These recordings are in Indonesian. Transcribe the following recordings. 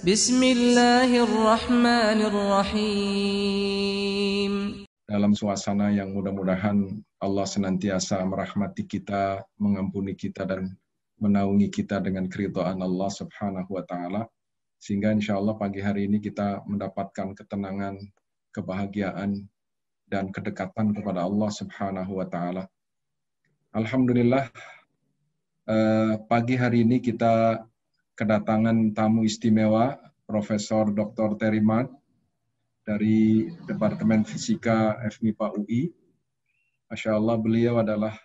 Bismillahirrahmanirrahim. Dalam suasana yang mudah-mudahan Allah senantiasa merahmati kita, mengampuni kita, dan menaungi kita dengan keridhaan Allah Subhanahu wa Ta'ala. Sehingga insya Allah pagi hari ini kita mendapatkan ketenangan, kebahagiaan, dan kedekatan kepada Allah Subhanahu wa Ta'ala. Alhamdulillah, pagi hari ini kita kedatangan tamu istimewa, Profesor Dr. Terry Mad dari Departemen Fisika FMIPA UI. Masya Allah, beliau adalah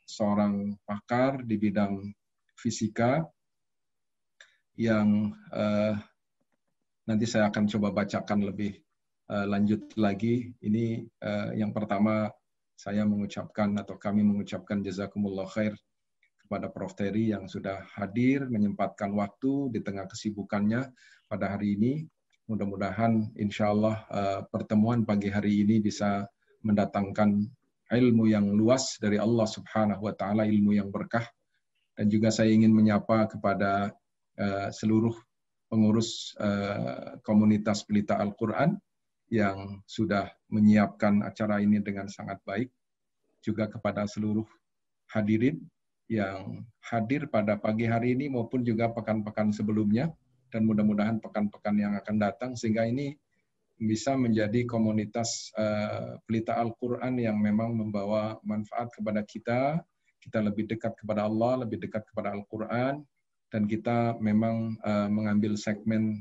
seorang pakar di bidang fisika yang nanti saya akan coba bacakan lebih lanjut lagi. Ini yang pertama saya mengucapkan atau kami mengucapkan jazakumullah khair kepada Prof. Terry yang sudah hadir, menyempatkan waktu di tengah kesibukannya pada hari ini. Mudah-mudahan insya Allah pertemuan pagi hari ini bisa mendatangkan ilmu yang luas dari Allah Subhanahu wa Ta'ala, ilmu yang berkah. Dan juga saya ingin menyapa kepada seluruh pengurus komunitas Pelita Al-Quran yang sudah menyiapkan acara ini dengan sangat baik. Juga kepada seluruh hadirin yang hadir pada pagi hari ini maupun juga pekan-pekan sebelumnya, dan mudah-mudahan pekan-pekan yang akan datang, sehingga ini bisa menjadi komunitas Pelita Al-Quran yang memang membawa manfaat kepada kita lebih dekat kepada Allah, lebih dekat kepada Al-Quran, dan kita memang mengambil segmen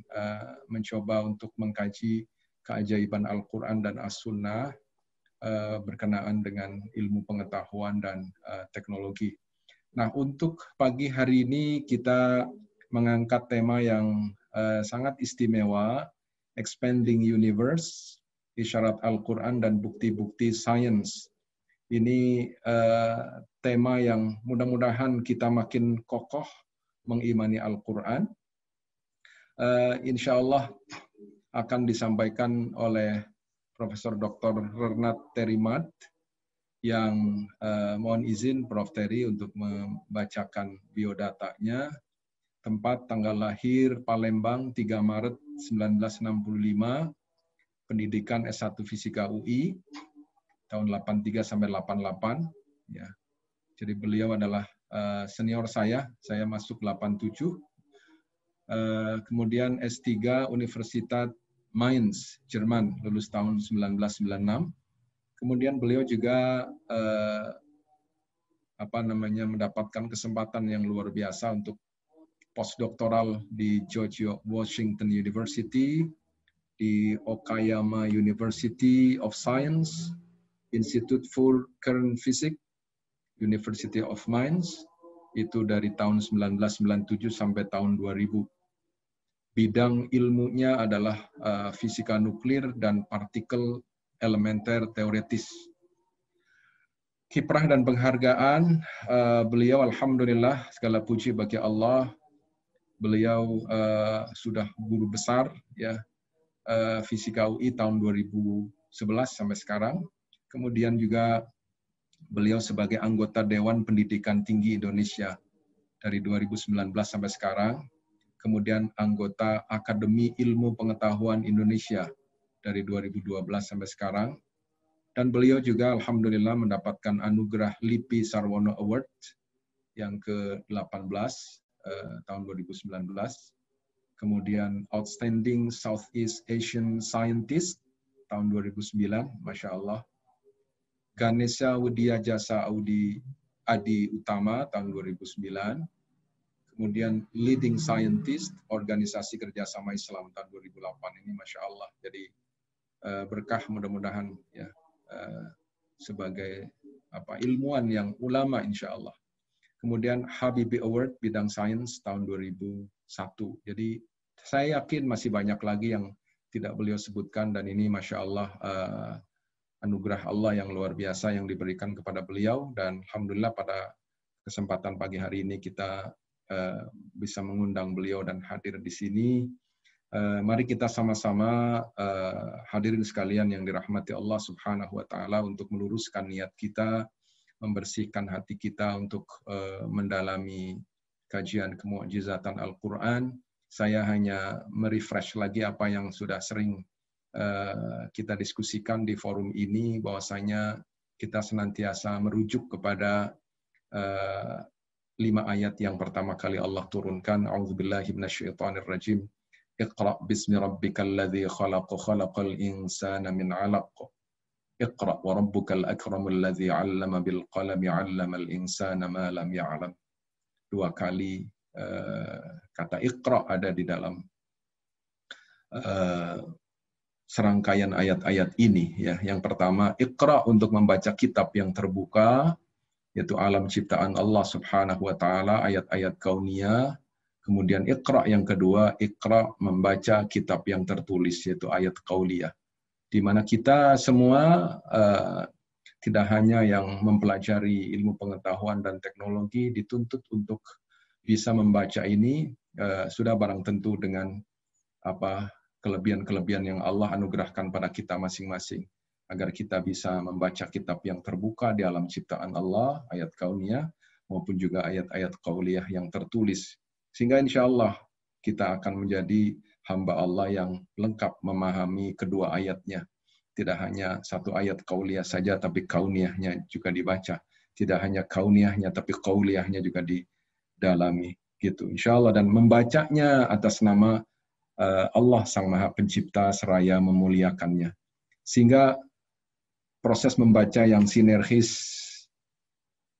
mencoba untuk mengkaji keajaiban Al-Quran dan As-Sunnah berkenaan dengan ilmu pengetahuan dan teknologi. Nah, untuk pagi hari ini kita mengangkat tema yang sangat istimewa, Expanding Universe, Isyarat Al-Quran dan Bukti-Bukti Sains. Ini tema yang mudah-mudahan kita makin kokoh mengimani Al-Quran. Insya Allah akan disampaikan oleh Profesor Dr. Renat Terry Mad, yang mohon izin Prof. Terry untuk membacakan biodatanya. Tempat, tanggal lahir Palembang 3 Maret 1965, pendidikan S1 Fisika UI tahun 83 sampai 88 ya. Jadi beliau adalah senior saya masuk 87. Kemudian S3 Universitas Mainz, Jerman, lulus tahun 1996. Kemudian beliau juga mendapatkan kesempatan yang luar biasa untuk postdoktoral di George Washington University, di Okayama University of Science, Institute for Current Physics, University of Mainz, itu dari tahun 1997 sampai tahun 2000. Bidang ilmunya adalah fisika nuklir dan partikel elementer teoretis. Kiprah dan penghargaan beliau, alhamdulillah, segala puji bagi Allah. Beliau sudah guru besar ya Fisika UI tahun 2011 sampai sekarang. Kemudian juga beliau sebagai anggota Dewan Pendidikan Tinggi Indonesia dari 2019 sampai sekarang. Kemudian anggota Akademi Ilmu Pengetahuan Indonesia dari 2012 sampai sekarang. Dan beliau juga alhamdulillah mendapatkan anugerah LIPI Sarwono Award yang ke-18 tahun 2019. Kemudian Outstanding Southeast Asian Scientist tahun 2009, Masya Allah. Ganesha Widya Jasa Adi Utama tahun 2009. Kemudian Leading Scientist Organisasi Kerjasama Islam tahun 2008 ini, Masya Allah. Jadi berkah mudah-mudahan ya sebagai ilmuwan yang ulama insya Allah. Kemudian Habibie Award bidang sains tahun 2001. Jadi saya yakin masih banyak lagi yang tidak beliau sebutkan, dan ini Masya Allah anugerah Allah yang luar biasa yang diberikan kepada beliau. Dan alhamdulillah pada kesempatan pagi hari ini kita bisa mengundang beliau dan hadir di sini. Mari kita sama-sama hadirin sekalian yang dirahmati Allah Subhanahu wa Ta'ala untuk meluruskan niat kita, membersihkan hati kita untuk mendalami kajian kemukjizatan Al-Quran, Saya hanya merefresh lagi apa yang sudah sering kita diskusikan di forum ini, bahwasanya kita senantiasa merujuk kepada 5 ayat yang pertama kali Allah turunkan. A'udzubillahi minasyaitonirrajim. Iqra bismi rabbikal ladzi khalaq, khalaqal insana min 'alaq. Iqra wa rabbukal akramul ladzi 'allama bil qalami 'allamal insana ma lam ya'lam. 2 kali kata Iqra ada di dalam serangkaian ayat-ayat ini, ya. Yang pertama, Iqra untuk membaca kitab yang terbuka, yaitu alam ciptaan Allah Subhanahu wa taala, ayat-ayat kauniyah. Kemudian Iqra yang kedua, Iqra membaca kitab yang tertulis, yaitu ayat qauliyah. Di mana kita semua tidak hanya yang mempelajari ilmu pengetahuan dan teknologi dituntut untuk bisa membaca ini, sudah barang tentu dengan kelebihan-kelebihan yang Allah anugerahkan pada kita masing-masing, agar kita bisa membaca kitab yang terbuka di alam ciptaan Allah, ayat kauniyah, maupun juga ayat-ayat qauliyah yang tertulis. Sehingga insya Allah kita akan menjadi hamba Allah yang lengkap memahami kedua ayatnya. Tidak hanya satu ayat qauliyah saja, tapi kauniyahnya juga dibaca. Tidak hanya kauniyahnya, tapi qauliyahnya juga didalami. Gitu, insya Allah. Dan membacanya atas nama Allah Sang Maha Pencipta seraya memuliakannya. Sehingga proses membaca yang sinergis,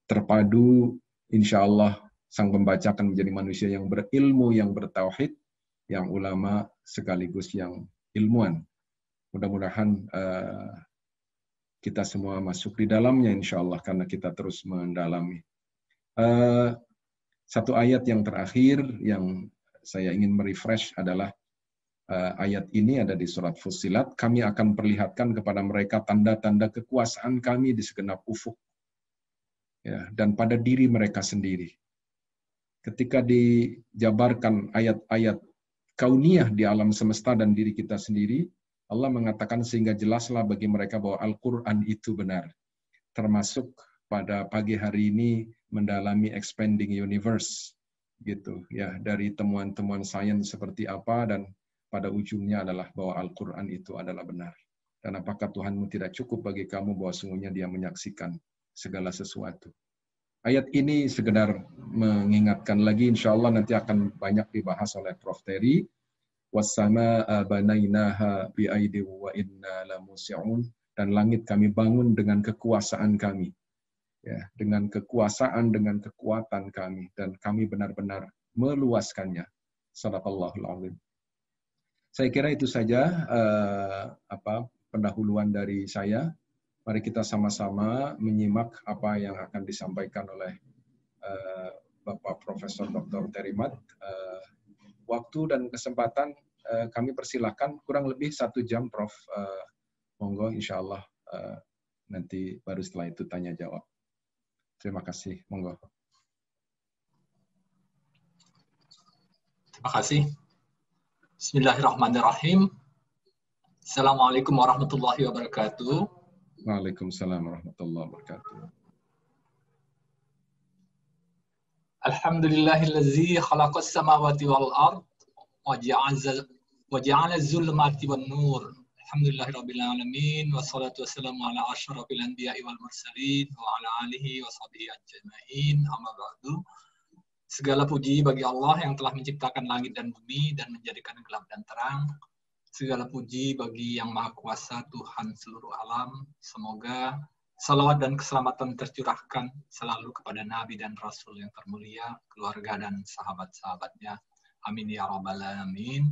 terpadu, insya Allah sang pembaca akan menjadi manusia yang berilmu, yang bertauhid, yang ulama sekaligus yang ilmuwan. Mudah-mudahan kita semua masuk di dalamnya insya Allah, karena kita terus mendalami. Satu ayat yang terakhir yang saya ingin merefresh adalah ayat ini ada di surat Fussilat. Kami akan perlihatkan kepada mereka tanda-tanda kekuasaan kami di segenap ufuk, ya, dan pada diri mereka sendiri. Ketika dijabarkan ayat-ayat kauniyah di alam semesta dan diri kita sendiri, Allah mengatakan sehingga jelaslah bagi mereka bahwa Al-Quran itu benar. Termasuk pada pagi hari ini mendalami expanding universe, gitu, ya, dari temuan-temuan sains seperti apa, dan pada ujungnya adalah bahwa Al-Quran itu adalah benar. Dan apakah Tuhanmu tidak cukup bagi kamu bahwa sungguhnya Dia menyaksikan segala sesuatu. Ayat ini sekedar mengingatkan lagi, insya Allah nanti akan banyak dibahas oleh Prof. Terry. وَالسَّمَاءَ بَنَيْنَاهَا بِأَيْدٍ وَإِنَّا لَمُوسِعُونَ. Dan langit kami bangun dengan kekuasaan kami. Ya, dengan kekuasaan, dengan kekuatan kami. Dan kami benar-benar meluaskannya. Shadaqallahul Azim. Saya kira itu saja pendahuluan dari saya. Mari kita sama-sama menyimak apa yang akan disampaikan oleh Bapak Profesor Dr. Terry Mat. Waktu dan kesempatan kami persilakan kurang lebih 1 jam, Prof. Monggo, insya Allah nanti baru setelah itu tanya jawab. Terima kasih, monggo. Terima kasih. Bismillahirrahmanirrahim. Assalamualaikum warahmatullahi wabarakatuh. Waalaikumsalam warahmatullahi wabarakatuh. Alhamdulillahillazi khalaqas samawati wal ard wa ja'ala az-zulumati wan nur. Alhamdulillahirabbil alamin wassalatu wassalamu ala asyrafil anbiya'i wal mursalin wa ala alihi wa sahbihi ajma'in. Amma ba'du. Segala puji bagi Allah yang telah menciptakan langit dan bumi dan menjadikan gelap dan terang. Segala puji bagi Yang Maha Kuasa, Tuhan seluruh alam. Semoga salawat dan keselamatan tercurahkan selalu kepada Nabi dan Rasul yang termulia, keluarga dan sahabat-sahabatnya. Amin ya rabbal alamin.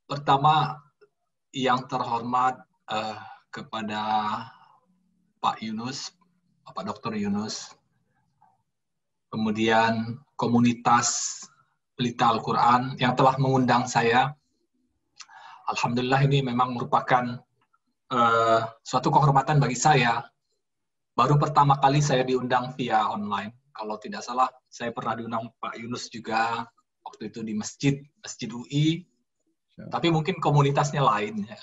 Pertama, yang terhormat kepada Pak Yunus, Bapak Dr. Yunus, kemudian komunitas Pelita Al-Quran yang telah mengundang saya. Alhamdulillah ini memang merupakan suatu kehormatan bagi saya. Baru pertama kali saya diundang via online. Kalau tidak salah, saya pernah diundang Pak Yunus juga waktu itu di Masjid UI. Tapi mungkin komunitasnya lain. Ya.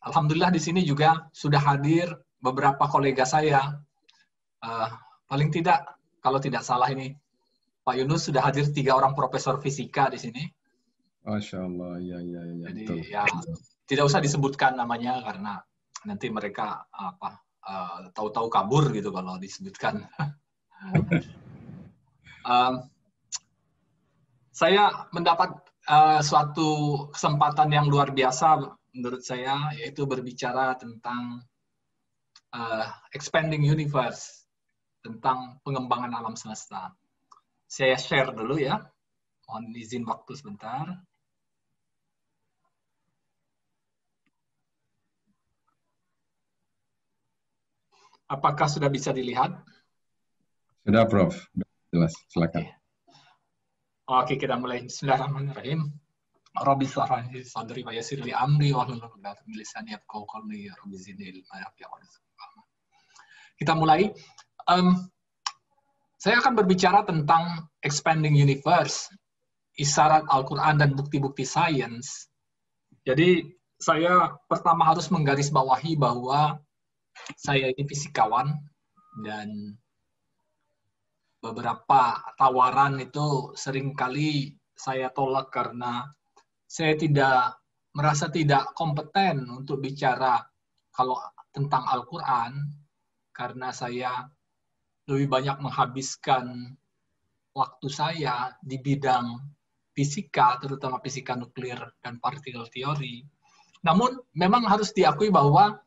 Alhamdulillah di sini juga sudah hadir beberapa kolega saya. Paling tidak, kalau tidak salah ini, Pak Yunus sudah hadir 3 orang profesor fisika di sini. Masya Allah, ya. Jadi Betul. ya tidak usah disebutkan namanya karena nanti mereka tahu-tahu kabur gitu kalau disebutkan. Saya mendapat suatu kesempatan yang luar biasa menurut saya, yaitu berbicara tentang expanding universe, tentang pengembangan alam semesta. Saya share dulu ya. Mohon izin waktu sebentar. Apakah sudah bisa dilihat? Sudah, Prof. Jelas, silakan. Oke, kita mulai. Bismillahirrahmanirrahim. Rabbi shrah li sadri wa yassir li amri wahlul 'uqdatam min lisani yafqahu qawli. Rabbi zidni ilma. Kita mulai. Saya akan berbicara tentang expanding universe, isyarat Al-Quran dan bukti-bukti sains. Jadi saya pertama harus menggarisbawahi bahwa saya ini fisikawan dan beberapa tawaran itu seringkali saya tolak karena saya merasa tidak kompeten untuk bicara kalau tentang Al-Quran, karena saya lebih banyak menghabiskan waktu saya di bidang fisika, terutama fisika nuklir dan partikel teori. Namun memang harus diakui bahwa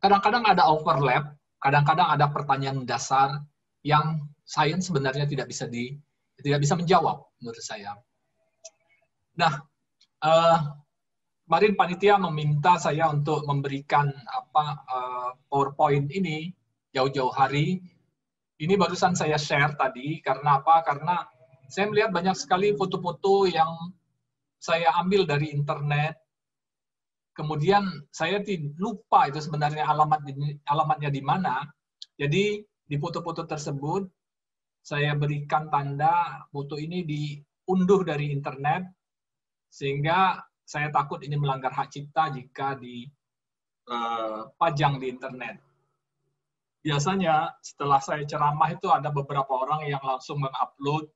kadang-kadang ada overlap, kadang-kadang ada pertanyaan dasar yang sains sebenarnya tidak bisa menjawab menurut saya. Nah, kemarin panitia meminta saya untuk memberikan PowerPoint ini jauh-jauh hari. Ini barusan saya share tadi, karena apa? Karena saya melihat banyak sekali foto-foto yang saya ambil dari internet. Kemudian saya lupa itu sebenarnya alamatnya di mana. Jadi di foto-foto tersebut saya berikan tanda foto ini diunduh dari internet, sehingga saya takut ini melanggar hak cipta jika dipajang di internet. Biasanya setelah saya ceramah itu ada beberapa orang yang langsung mengupload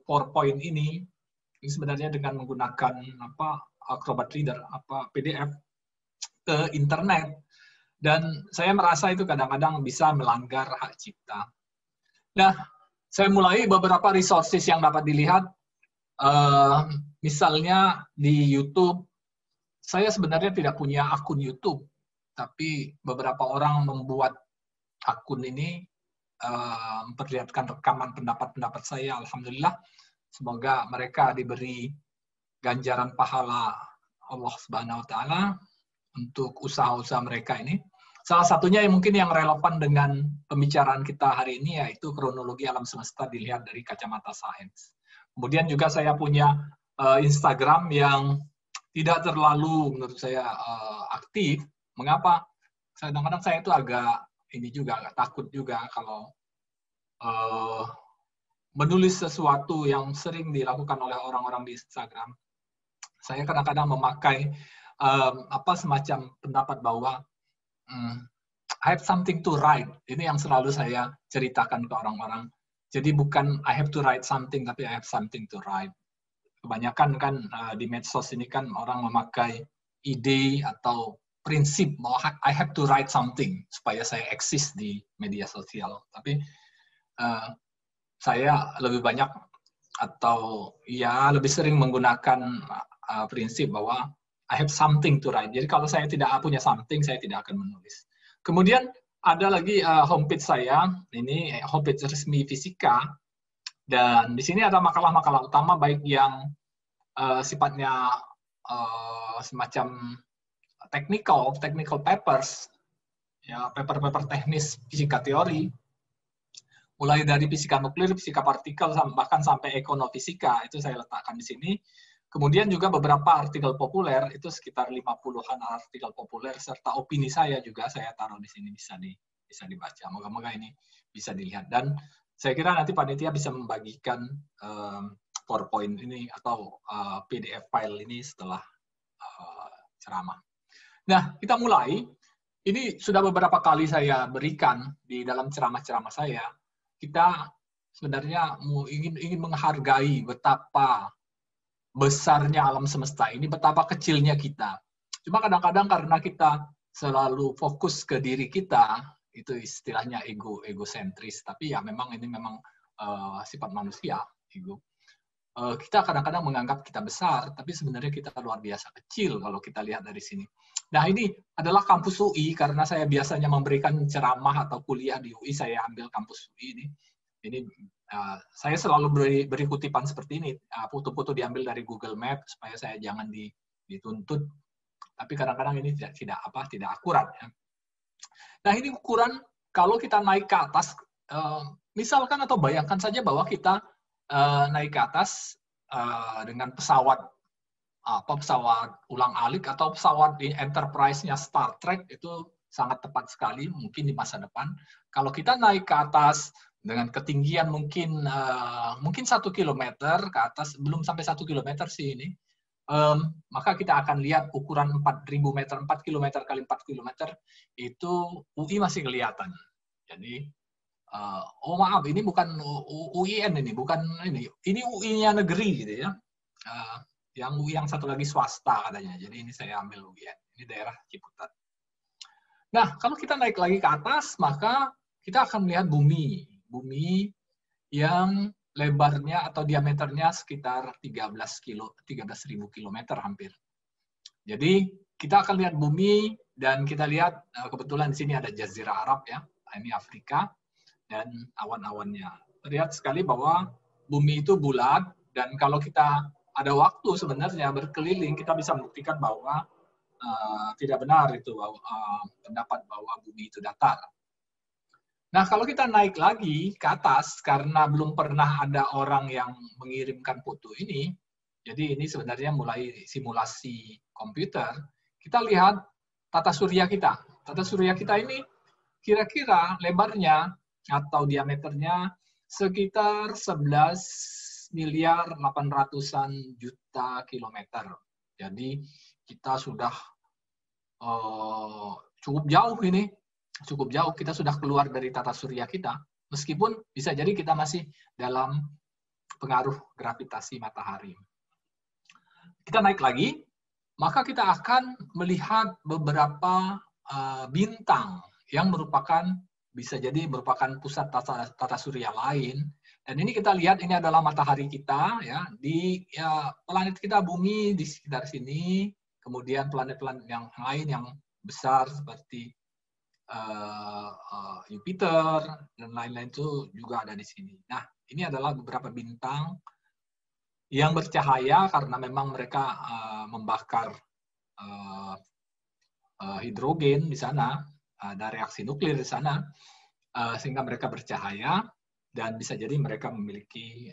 PowerPoint ini sebenarnya dengan menggunakan Acrobat Reader, PDF ke internet, dan saya merasa itu kadang-kadang bisa melanggar hak cipta. Nah, saya mulai beberapa resources yang dapat dilihat, misalnya di YouTube. Saya sebenarnya tidak punya akun YouTube, tapi beberapa orang membuat akun ini memperlihatkan rekaman pendapat-pendapat saya. Alhamdulillah, semoga mereka diberi ganjaran pahala Allah Subhanahu wa Ta'ala untuk usaha-usaha mereka ini. Salah satunya yang mungkin yang relevan dengan pembicaraan kita hari ini yaitu kronologi alam semesta dilihat dari kacamata sains. Kemudian juga saya punya Instagram yang tidak terlalu menurut saya aktif. Mengapa? Kadang-kadang saya itu agak takut juga kalau menulis sesuatu yang sering dilakukan oleh orang-orang di Instagram. Saya kadang-kadang memakai semacam pendapat bahwa I have something to write. Ini yang selalu saya ceritakan ke orang-orang. Jadi bukan I have to write something, tapi I have something to write. Kebanyakan kan di medsos ini kan orang memakai ide atau prinsip bahwa I have to write something supaya saya eksis di media sosial. Tapi saya lebih banyak atau lebih sering menggunakan prinsip bahwa I have something to write. Jadi kalau saya tidak punya something, saya tidak akan menulis. Kemudian ada lagi homepage saya, ini homepage resmi fisika, dan di sini ada makalah-makalah utama baik yang sifatnya semacam technical papers, paper-paper teknis fisika teori, mulai dari fisika nuklir, fisika partikel, bahkan sampai ekonomifisika, itu saya letakkan di sini. Kemudian juga beberapa artikel populer, itu sekitar 50-an artikel populer, serta opini saya juga saya taruh di sini, bisa dibaca. Moga-moga ini bisa dilihat. Dan saya kira nanti panitia bisa membagikan PowerPoint ini atau PDF file ini setelah ceramah. Nah, kita mulai. ini sudah beberapa kali saya berikan di dalam ceramah-ceramah saya. Kita sebenarnya ingin menghargai betapa besarnya alam semesta ini, betapa kecilnya kita. Cuma kadang-kadang karena kita selalu fokus ke diri kita, itu istilahnya egosentris. Tapi ya memang ini memang sifat manusia, ego. Kita kadang-kadang menganggap kita besar, tapi sebenarnya kita luar biasa kecil kalau kita lihat dari sini. Nah, ini adalah kampus UI, karena saya biasanya memberikan ceramah atau kuliah di UI, saya ambil kampus UI ini. Ini saya selalu beri kutipan seperti ini, foto-foto diambil dari Google Map supaya saya jangan dituntut. Tapi kadang-kadang ini tidak akurat. Ya. Nah, ini ukuran kalau kita naik ke atas, misalkan atau bayangkan saja bahwa kita naik ke atas dengan pesawat ulang-alik atau pesawat di Enterprise-nya Star Trek, itu sangat tepat sekali mungkin di masa depan. Kalau kita naik ke atas dengan ketinggian mungkin 1 kilometer ke atas, belum sampai 1 kilometer sih ini, maka kita akan lihat ukuran 4.000 meter, 4 kilometer kali 4 kilometer, itu UI masih kelihatan. Jadi maaf, ini bukan UIN, ini bukan ini UI-nya negeri gitu ya. Yang UI yang satu lagi swasta katanya. Jadi ini saya ambil UIN. Ini daerah Ciputat. Nah, kalau kita naik lagi ke atas, maka kita akan melihat bumi. Bumi yang lebarnya atau diameternya sekitar 13.000 kilometer hampir. Jadi kita akan lihat bumi, dan kita lihat kebetulan di sini ada Jazirah Arab ya. Ini Afrika. Dan awan-awannya. Terlihat sekali bahwa bumi itu bulat, dan kalau kita ada waktu sebenarnya berkeliling, kita bisa membuktikan bahwa tidak benar itu pendapat bahwa bumi itu datar. Nah, kalau kita naik lagi ke atas, karena belum pernah ada orang yang mengirimkan foto ini, jadi ini sebenarnya mulai simulasi komputer, kita lihat tata surya kita. Tata surya kita ini kira-kira lebarnya atau diameternya sekitar 11.800.000.000 kilometer. Jadi kita sudah cukup jauh ini, cukup jauh kita sudah keluar dari tata surya kita. Meskipun bisa jadi kita masih dalam pengaruh gravitasi matahari. Kita naik lagi, maka kita akan melihat beberapa bintang yang bisa jadi merupakan pusat tata surya lain. Dan ini kita lihat, ini adalah matahari kita ya, di planet kita bumi di sekitar sini, kemudian planet-planet yang lain yang besar seperti Jupiter dan lain-lain itu juga ada di sini. Nah, ini adalah beberapa bintang yang bercahaya karena memang mereka membakar hidrogen di sana. Ada reaksi nuklir di sana, sehingga mereka bercahaya, dan bisa jadi mereka memiliki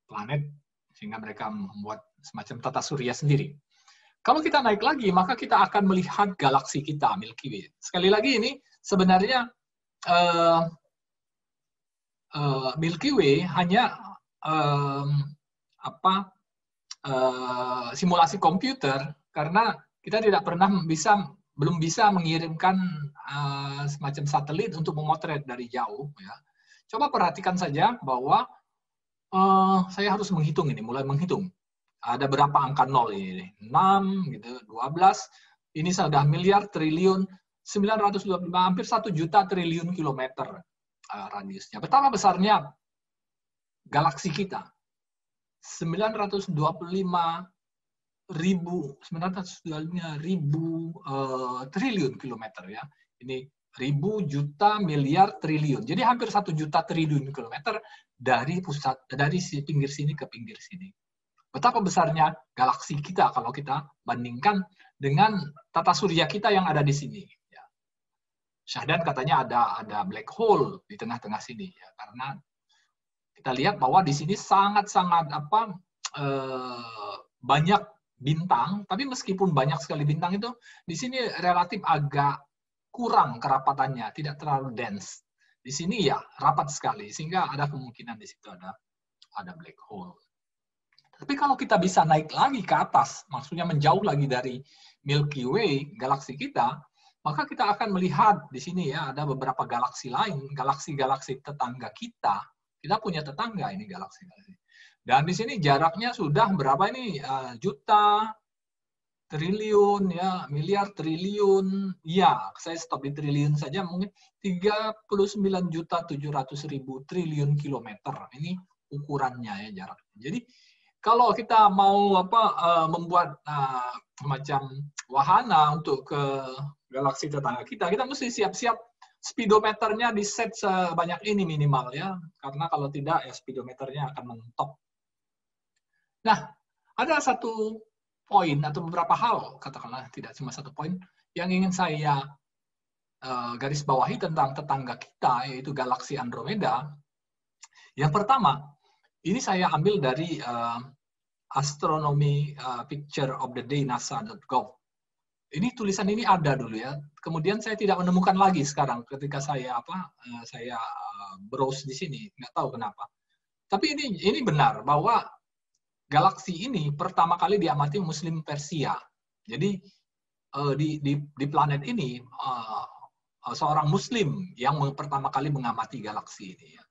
planet, sehingga mereka membuat semacam tata surya sendiri. Kalau kita naik lagi, maka kita akan melihat galaksi kita, Milky Way. Sekali lagi ini sebenarnya Milky Way hanya simulasi komputer, karena kita belum bisa mengirimkan semacam satelit untuk memotret dari jauh. Ya. Coba perhatikan saja bahwa saya harus menghitung ini, mulai menghitung. Ada berapa angka nol ini? 6, gitu, 12, ini sudah miliar, triliun, 925, hampir 1 juta triliun kilometer radiusnya. Betapa besarnya galaksi kita? 925.000 triliun kilometer ya. Ini ribu, juta, miliar, triliun. Jadi hampir 1 juta triliun kilometer dari pinggir sini ke pinggir sini. Betapa besarnya galaksi kita kalau kita bandingkan dengan tata surya kita yang ada di sini. Ya. Syahdan katanya ada black hole di tengah-tengah sini ya, karena kita lihat bahwa di sini sangat-sangat banyak bintang, tapi meskipun banyak sekali bintang itu, di sini relatif agak kurang kerapatannya, tidak terlalu dense. Di sini ya rapat sekali, sehingga ada kemungkinan di situ ada black hole. Tapi kalau kita bisa naik lagi ke atas, maksudnya menjauh lagi dari Milky Way, galaksi kita, maka kita akan melihat di sini ya ada beberapa galaksi lain, galaksi-galaksi tetangga kita. Kita punya tetangga ini galaksi-galaksi. Dan di sini jaraknya sudah berapa ini? Juta, triliun, ya, miliar, triliun. Ya, saya stop di triliun saja, mungkin 39.700.000 triliun kilometer. Ini ukurannya ya jarak. Jadi kalau kita mau membuat macam wahana untuk ke galaksi tetangga kita mesti siap-siap speedometernya di set sebanyak ini minimal ya, karena kalau tidak ya speedometernya akan mentok. Nah, ada satu poin atau beberapa hal, katakanlah tidak cuma satu poin, yang ingin saya garis bawahi tentang tetangga kita, yaitu galaksi Andromeda. Yang pertama, ini saya ambil dari Astronomy Picture of the Day NASA.gov. Ini tulisan ini ada dulu ya. Kemudian saya tidak menemukan lagi sekarang ketika saya browse di sini, nggak tahu kenapa. Tapi ini benar bahwa galaksi ini pertama kali diamati Muslim Persia. Jadi di planet ini seorang Muslim yang pertama kali mengamati galaksi ini ya.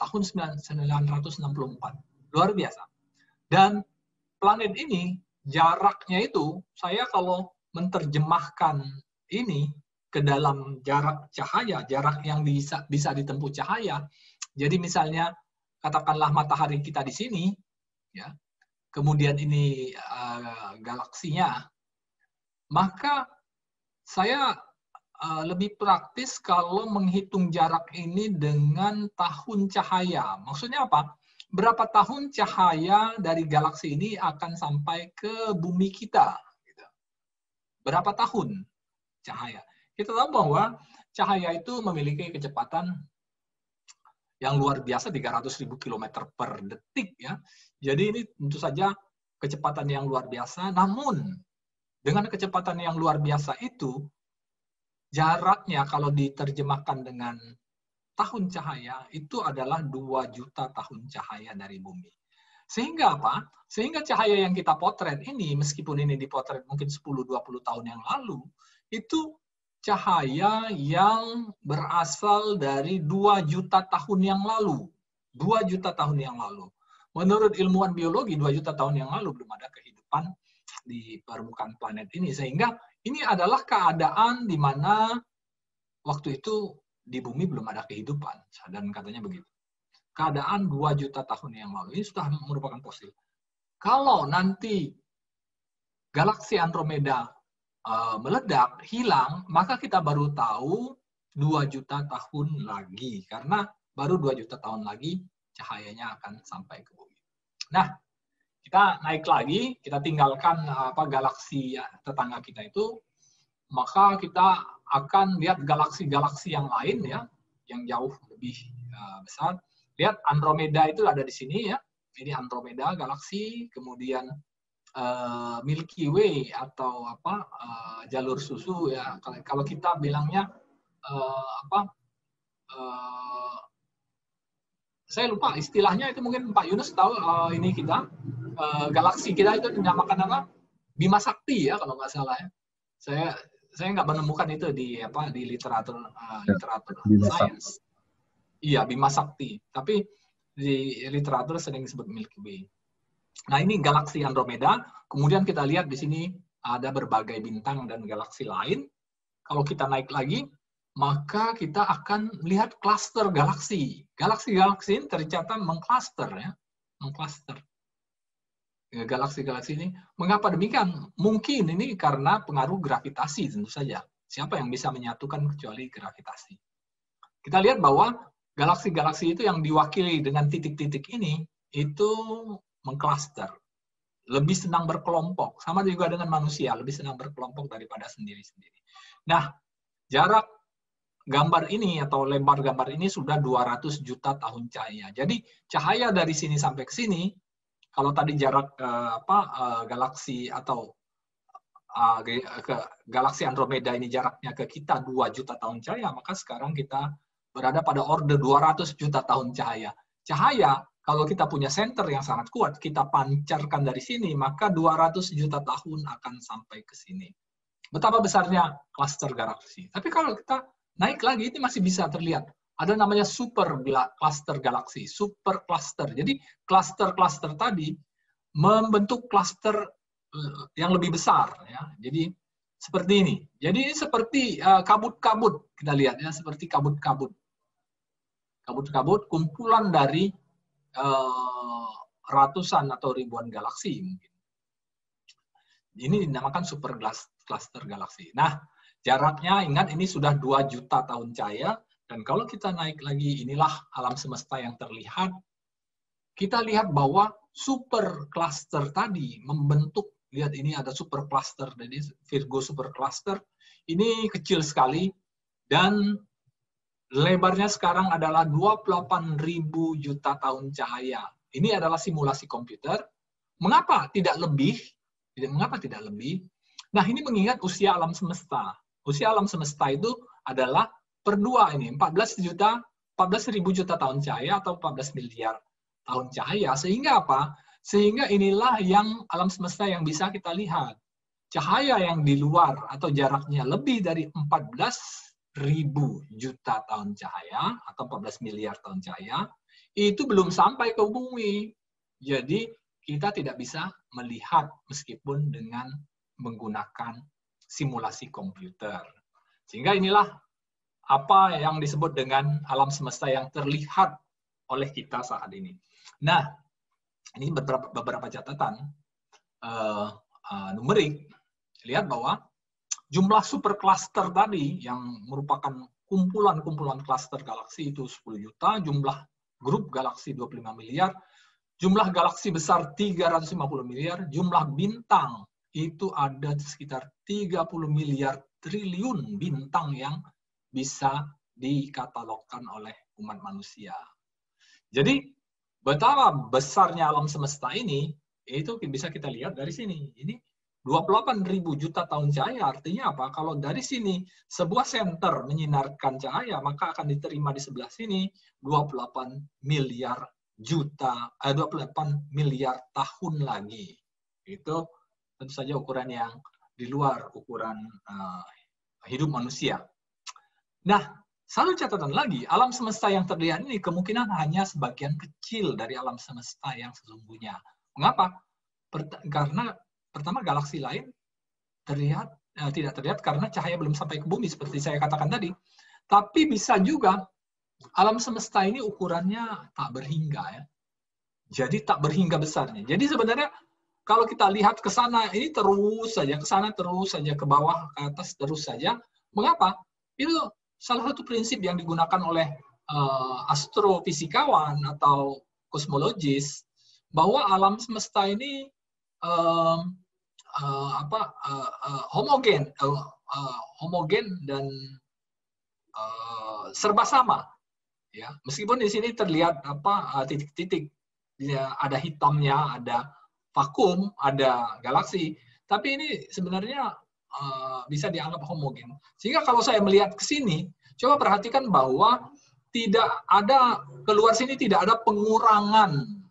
Tahun 1964. Luar biasa. Dan planet ini jaraknya itu, saya kalau menerjemahkan ini ke dalam jarak cahaya, jarak yang bisa ditempuh cahaya. Jadi misalnya katakanlah matahari kita di sini, ya, kemudian ini galaksinya, maka saya lebih praktis kalau menghitung jarak ini dengan tahun cahaya. Maksudnya apa? Berapa tahun cahaya dari galaksi ini akan sampai ke bumi kita? Berapa tahun cahaya? Kita tahu bahwa cahaya itu memiliki kecepatan yang luar biasa 300.000 km per detik ya. Jadi ini tentu saja kecepatan yang luar biasa. Namun dengan kecepatan yang luar biasa itu, jaraknya kalau diterjemahkan dengan tahun cahaya itu adalah 2 juta tahun cahaya dari bumi. Sehingga apa? Sehingga cahaya yang kita potret ini, meskipun ini dipotret mungkin 10-20 tahun yang lalu, itu cahaya yang berasal dari 2 juta tahun yang lalu. 2 juta tahun yang lalu. Menurut ilmuwan biologi, 2 juta tahun yang lalu belum ada kehidupan di permukaan planet ini. Sehingga ini adalah keadaan di mana waktu itu di bumi belum ada kehidupan. Dan katanya begitu. Keadaan 2 juta tahun yang lalu. Ini sudah merupakan fosil. Kalau nanti galaksi Andromeda meledak, hilang, maka kita baru tahu 2 juta tahun lagi. Karena baru 2 juta tahun lagi cahayanya akan sampai ke bumi. Nah, kita naik lagi, kita tinggalkan galaksi tetangga kita itu, maka kita akan lihat galaksi-galaksi yang lain ya, yang jauh lebih besar. Lihat Andromeda itu ada di sini ya. Ini Andromeda galaksi, kemudian Milky Way atau jalur susu ya. Kalau kita bilangnya saya lupa istilahnya itu, mungkin Pak Yunus tahu. Ini kita galaksi kita itu dinamakan apa? Bima Sakti ya kalau nggak salah ya. Saya nggak menemukan itu di literatur sains. Iya, Bima Sakti. Tapi di literatur sering disebut Milky Way. Nah, ini galaksi Andromeda. Kemudian kita lihat di sini ada berbagai bintang dan galaksi lain. Kalau kita naik lagi, maka kita akan melihat klaster galaksi. Galaksi-galaksi ini tercatat mengklaster ya. Mengklaster. Galaksi-galaksi ini. Mengapa demikian? Mungkin ini karena pengaruh gravitasi tentu saja. Siapa yang bisa menyatukan kecuali gravitasi? Kita lihat bahwa galaksi-galaksi itu yang diwakili dengan titik-titik ini, itu mengklaster. Lebih senang berkelompok. Sama juga dengan manusia, lebih senang berkelompok daripada sendiri-sendiri. Nah, jarak gambar ini atau lebar gambar ini sudah 200 juta tahun cahaya. Jadi, cahaya dari sini sampai ke sini, kalau tadi jarak galaksi atau galaksi Andromeda ini jaraknya ke kita 2 juta tahun cahaya, maka sekarang kita berada pada orde 200 juta tahun cahaya. Cahaya, kalau kita punya senter yang sangat kuat, kita pancarkan dari sini, maka 200 juta tahun akan sampai ke sini. Betapa besarnya klaster galaksi. Tapi kalau kita naik lagi, ini masih bisa terlihat. Ada namanya super cluster galaksi, super cluster. Jadi cluster-cluster tadi membentuk cluster yang lebih besar. Ya. Jadi seperti ini. Jadi seperti kabut-kabut, kita lihat ya, seperti kabut-kabut. Kabut-kabut kumpulan dari ratusan atau ribuan galaksi mungkin. Ini dinamakan super cluster galaksi. Nah, jaraknya ingat ini sudah 2 juta tahun cahaya, dan kalau kita naik lagi, inilah alam semesta yang terlihat. Kita lihat bahwa super cluster tadi membentuk, lihat ini ada super cluster, jadi Virgo super cluster, ini kecil sekali, dan lebarnya sekarang adalah 28.000 juta tahun cahaya. Ini adalah simulasi komputer. Mengapa tidak lebih? Mengapa tidak lebih? Nah, ini mengingat usia alam semesta. Usia alam semesta itu adalah per 2 ini, 14.000 juta tahun cahaya atau 14 miliar tahun cahaya. Sehingga apa? Sehingga inilah yang alam semesta yang bisa kita lihat. Cahaya yang di luar atau jaraknya lebih dari 14.000 juta tahun cahaya atau 14 miliar tahun cahaya, itu belum sampai ke bumi. Jadi, kita tidak bisa melihat meskipun dengan menggunakan simulasi komputer. Sehingga inilah apa yang disebut dengan alam semesta yang terlihat oleh kita saat ini. Nah, ini beberapa catatan numerik. Lihat bahwa jumlah supercluster tadi yang merupakan kumpulan-kumpulan cluster galaksi itu 10 juta, jumlah grup galaksi 25 miliar, jumlah galaksi besar 350 miliar, jumlah bintang itu ada sekitar 30 miliar triliun bintang yang bisa dikatalogkan oleh umat manusia. Jadi, betapa besarnya alam semesta ini, itu bisa kita lihat dari sini. Ini 28.000 juta tahun cahaya, artinya apa? Kalau dari sini sebuah senter menyinarkan cahaya, maka akan diterima di sebelah sini 28 miliar tahun lagi. Itu tentu saja ukuran yang di luar ukuran hidup manusia. Nah, satu catatan lagi, alam semesta yang terlihat ini kemungkinan hanya sebagian kecil dari alam semesta yang sesungguhnya. Mengapa? Karena pertama, galaksi lain tidak terlihat karena cahaya belum sampai ke bumi, seperti saya katakan tadi. Tapi bisa juga alam semesta ini ukurannya tak berhingga, ya. Jadi tak berhingga besarnya. Jadi sebenarnya kalau kita lihat ke sana, ini terus saja, ke sana terus saja, ke bawah, ke atas terus saja. Mengapa? Itu salah satu prinsip yang digunakan oleh astrofisikawan atau kosmologis, bahwa alam semesta ini homogen dan serba sama, ya. Meskipun di sini terlihat titik-titik, ya, ada hitamnya, ada vakum, ada galaksi, tapi ini sebenarnya bisa dianggap homogen. Sehingga kalau saya melihat ke sini, coba perhatikan bahwa tidak ada, keluar sini tidak ada pengurangan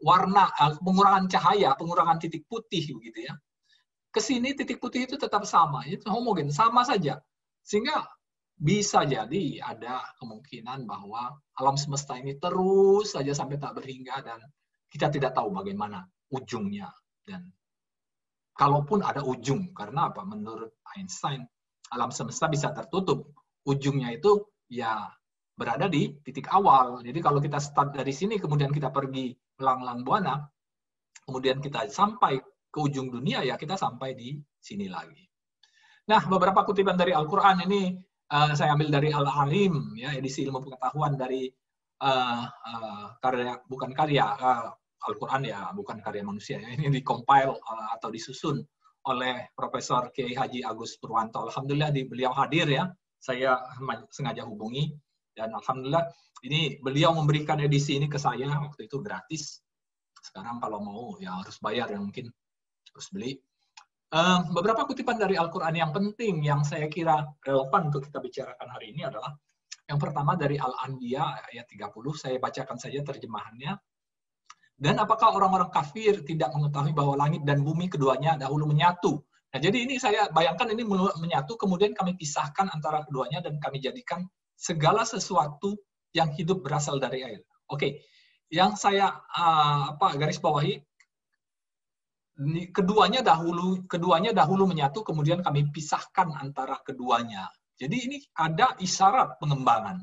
warna, pengurangan cahaya, pengurangan titik putih begitu, ya. Ke sini titik putih itu tetap sama, itu homogen, sama saja. Sehingga bisa jadi ada kemungkinan bahwa alam semesta ini terus saja sampai tak berhingga dan kita tidak tahu bagaimana ujungnya. Dan kalaupun ada ujung, karena apa? Menurut Einstein, alam semesta bisa tertutup. Ujungnya itu ya berada di titik awal. Jadi kalau kita start dari sini, kemudian kita pergi melanglang buana, kemudian kita sampai ke ujung dunia, ya kita sampai di sini lagi. Nah, beberapa kutipan dari Al-Quran ini saya ambil dari Al-Alim, ya, edisi ilmu pengetahuan dari Al-Quran, ya, bukan karya manusia, ya. Ini dikompil atau disusun oleh Profesor Kiai Haji Agus Purwanto. Alhamdulillah beliau hadir, ya. Saya sengaja hubungi dan alhamdulillah ini beliau memberikan edisi ini ke saya waktu itu gratis. Sekarang kalau mau ya harus bayar, ya, mungkin harus beli. Beberapa kutipan dari Al-Quran yang penting yang saya kira relevan untuk kita bicarakan hari ini adalah yang pertama dari Al-Anbiya ayat 30, saya bacakan saja terjemahannya. Dan apakah orang-orang kafir tidak mengetahui bahwa langit dan bumi keduanya dahulu menyatu Nah, jadi ini saya bayangkan ini menyatu, kemudian kami pisahkan antara keduanya dan kami jadikan segala sesuatu yang hidup berasal dari air. Oke, yang saya garis bawahi, keduanya dahulu menyatu, kemudian kami pisahkan antara keduanya. Jadi ini ada isyarat pengembangan,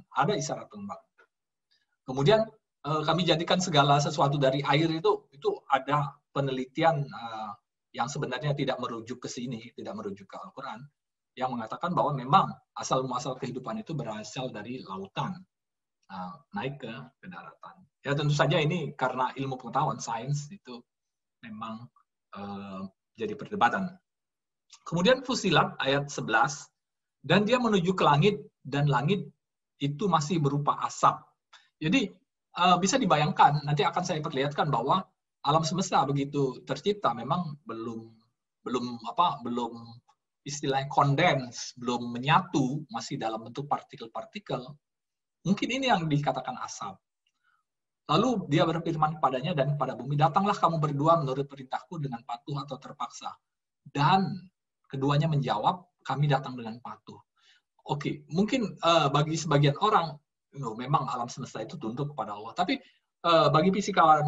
Kemudian kami jadikan segala sesuatu dari air itu ada penelitian yang sebenarnya tidak merujuk ke sini, tidak merujuk ke Al-Quran, yang mengatakan bahwa memang asal-muasal kehidupan itu berasal dari lautan, naik ke daratan. Ya tentu saja ini karena ilmu pengetahuan, sains itu memang jadi perdebatan. Kemudian Fusilat ayat 11, dan dia menuju ke langit, dan langit itu masih berupa asap. Jadi bisa dibayangkan, nanti akan saya perlihatkan bahwa alam semesta begitu tercipta memang belum istilahnya kondens, belum menyatu, masih dalam bentuk partikel-partikel. Mungkin ini yang dikatakan asap. Lalu dia berfirman kepadanya dan kepada bumi, datanglah kamu berdua menurut perintahku dengan patuh atau terpaksa. Dan keduanya menjawab, kami datang dengan patuh. Oke, mungkin bagi sebagian orang, memang alam semesta itu tunduk kepada Allah. Tapi bagi fisikawan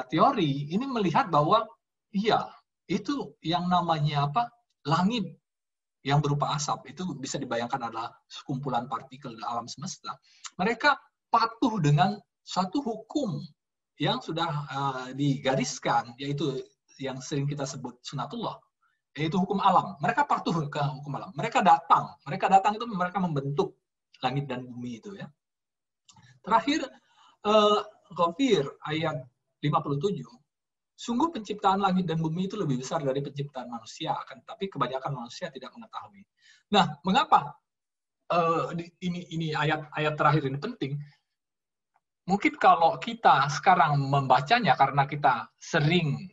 teori, ini melihat bahwa iya, itu yang namanya langit yang berupa asap, itu bisa dibayangkan adalah sekumpulan partikel di alam semesta. Mereka patuh dengan suatu hukum yang sudah digariskan, yaitu yang sering kita sebut sunatullah, yaitu hukum alam. Mereka patuh ke hukum alam. Mereka datang itu mereka membentuk langit dan bumi itu ya. Terakhir, Ghafir ayat 57. Sungguh penciptaan langit dan bumi itu lebih besar dari penciptaan manusia, tapi kebanyakan manusia tidak mengetahui. Nah, mengapa ini ayat terakhir ini penting? Mungkin kalau kita sekarang membacanya karena kita sering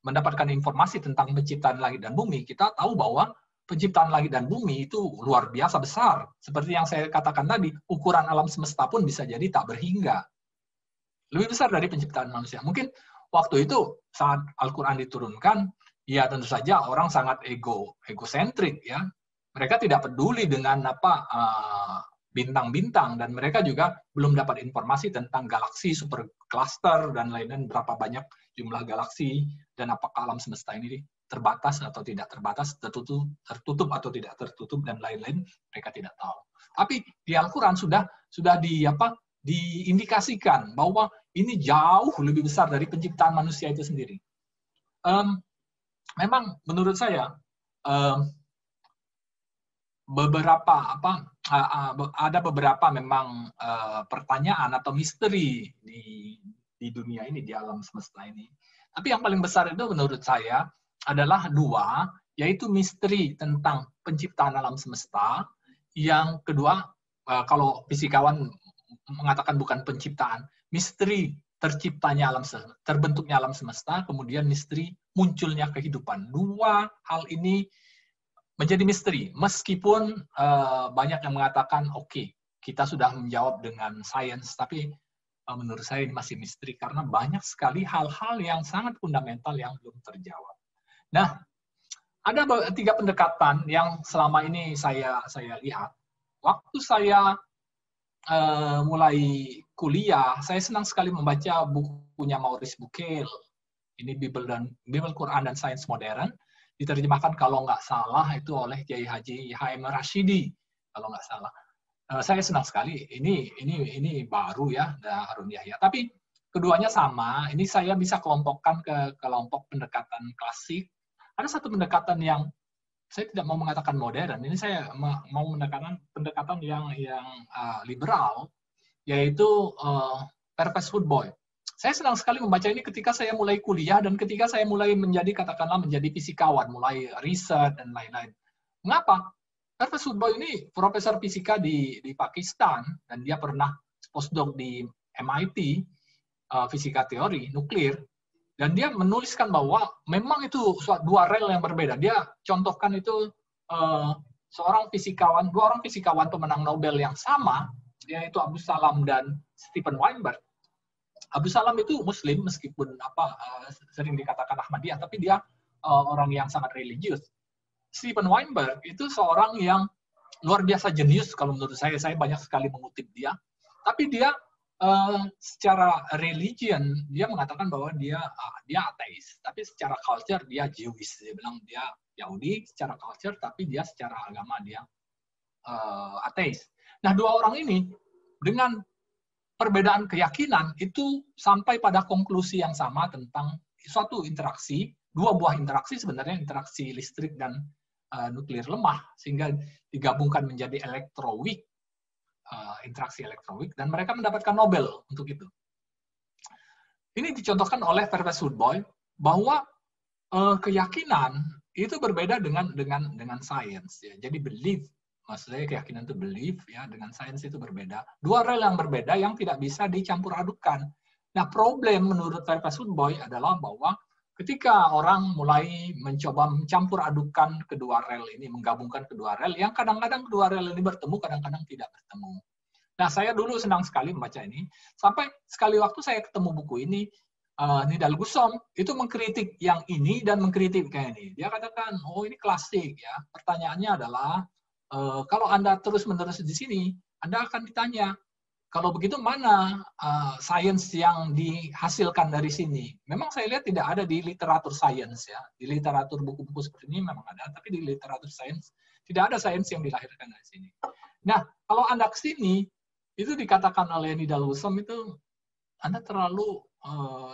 mendapatkan informasi tentang penciptaan langit dan bumi, kita tahu bahwa penciptaan langit dan bumi itu luar biasa besar. Seperti yang saya katakan tadi, ukuran alam semesta pun bisa jadi tak berhingga. Lebih besar dari penciptaan manusia. Mungkin waktu itu saat Al-Quran diturunkan, ya tentu saja orang sangat egosentrik ya. Mereka tidak peduli dengan bintang-bintang, dan mereka juga belum dapat informasi tentang galaksi, super cluster, dan lain-lain, berapa banyak jumlah galaksi, dan apakah alam semesta ini terbatas atau tidak terbatas, tertutup atau tidak tertutup, dan lain-lain, mereka tidak tahu. Tapi di Al-Quran sudah diindikasikan bahwa ini jauh lebih besar dari penciptaan manusia itu sendiri. Memang menurut saya ada beberapa memang pertanyaan atau misteri di dunia ini, di alam semesta ini. Tapi yang paling besar itu menurut saya adalah dua, yaitu misteri tentang penciptaan alam semesta. Yang kedua, kalau fisikawan mengatakan bukan penciptaan, misteri terciptanya alam semesta, terbentuknya alam semesta, kemudian misteri munculnya kehidupan. Dua hal ini menjadi misteri, meskipun banyak yang mengatakan, oke, kita sudah menjawab dengan sains, tapi menurut saya ini masih misteri, karena banyak sekali hal-hal yang sangat fundamental yang belum terjawab. Nah, ada 3 pendekatan yang selama ini saya lihat. Waktu saya mulai kuliah, saya senang sekali membaca bukunya Maurice Bucaille. Ini Bible, Quran, dan Sains Modern. Diterjemahkan kalau nggak salah itu oleh Kiai Haji H.M. Rashidi, kalau nggak salah. Saya senang sekali. Ini baru ya, Harun Yahya. Tapi keduanya sama. Ini saya bisa kelompokkan ke kelompok pendekatan klasik. Ada satu pendekatan yang saya tidak mau mengatakan modern. Ini saya mau pendekatan yang liberal, yaitu Pervez Woodboy. Saya senang sekali membaca ini ketika saya mulai kuliah dan ketika saya mulai menjadi fisikawan, mulai riset dan lain-lain. Mengapa? Pervez Woodboy ini profesor fisika di Pakistan, dan dia pernah postdoc di MIT, fisika teori nuklir, dan dia menuliskan bahwa memang itu dua rel yang berbeda. Dia contohkan itu dua orang fisikawan pemenang Nobel yang sama, yaitu Abu Salam dan Stephen Weinberg. Abu Salam itu Muslim, meskipun sering dikatakan Ahmadiyah, tapi dia orang yang sangat religius. Steven Weinberg itu seorang yang luar biasa jenius kalau menurut saya. Saya banyak sekali mengutip dia. Tapi dia secara religion dia mengatakan bahwa dia ateis. Tapi secara culture dia Jewish. Dia bilang dia Yahudi secara culture, tapi dia secara agama dia ateis. Nah, dua orang ini dengan perbedaan keyakinan itu sampai pada konklusi yang sama tentang suatu interaksi, dua buah interaksi sebenarnya, interaksi listrik dan nuklir lemah, sehingga digabungkan menjadi elektroweak, interaksi elektroweak, dan mereka mendapatkan Nobel untuk itu. Ini dicontohkan oleh Pervez Woodboy bahwa keyakinan itu berbeda dengan sains. Ya. Jadi belief, maksudnya keyakinan itu belief, ya, dengan sains itu berbeda. Dua rel yang berbeda yang tidak bisa dicampur adukan. Nah, problem menurut Pervez Woodboy adalah bahwa ketika orang mulai mencoba mencampur adukan kedua rel ini, menggabungkan kedua rel, yang kadang-kadang kedua rel ini bertemu, kadang-kadang tidak bertemu. Nah, saya dulu senang sekali membaca ini, sampai sekali waktu saya ketemu buku ini, Nidal Gusom itu mengkritik yang ini dan mengkritik kayak ini. Dia katakan, oh ini klasik ya. Pertanyaannya adalah, kalau Anda terus-menerus di sini, Anda akan ditanya, kalau begitu mana sains yang dihasilkan dari sini? Memang saya lihat tidak ada di literatur sains ya. Di literatur buku-buku seperti ini memang ada, tapi di literatur sains tidak ada sains yang dilahirkan dari sini. Nah, kalau Anda ke sini, itu dikatakan oleh Nidal Gusom itu Anda terlalu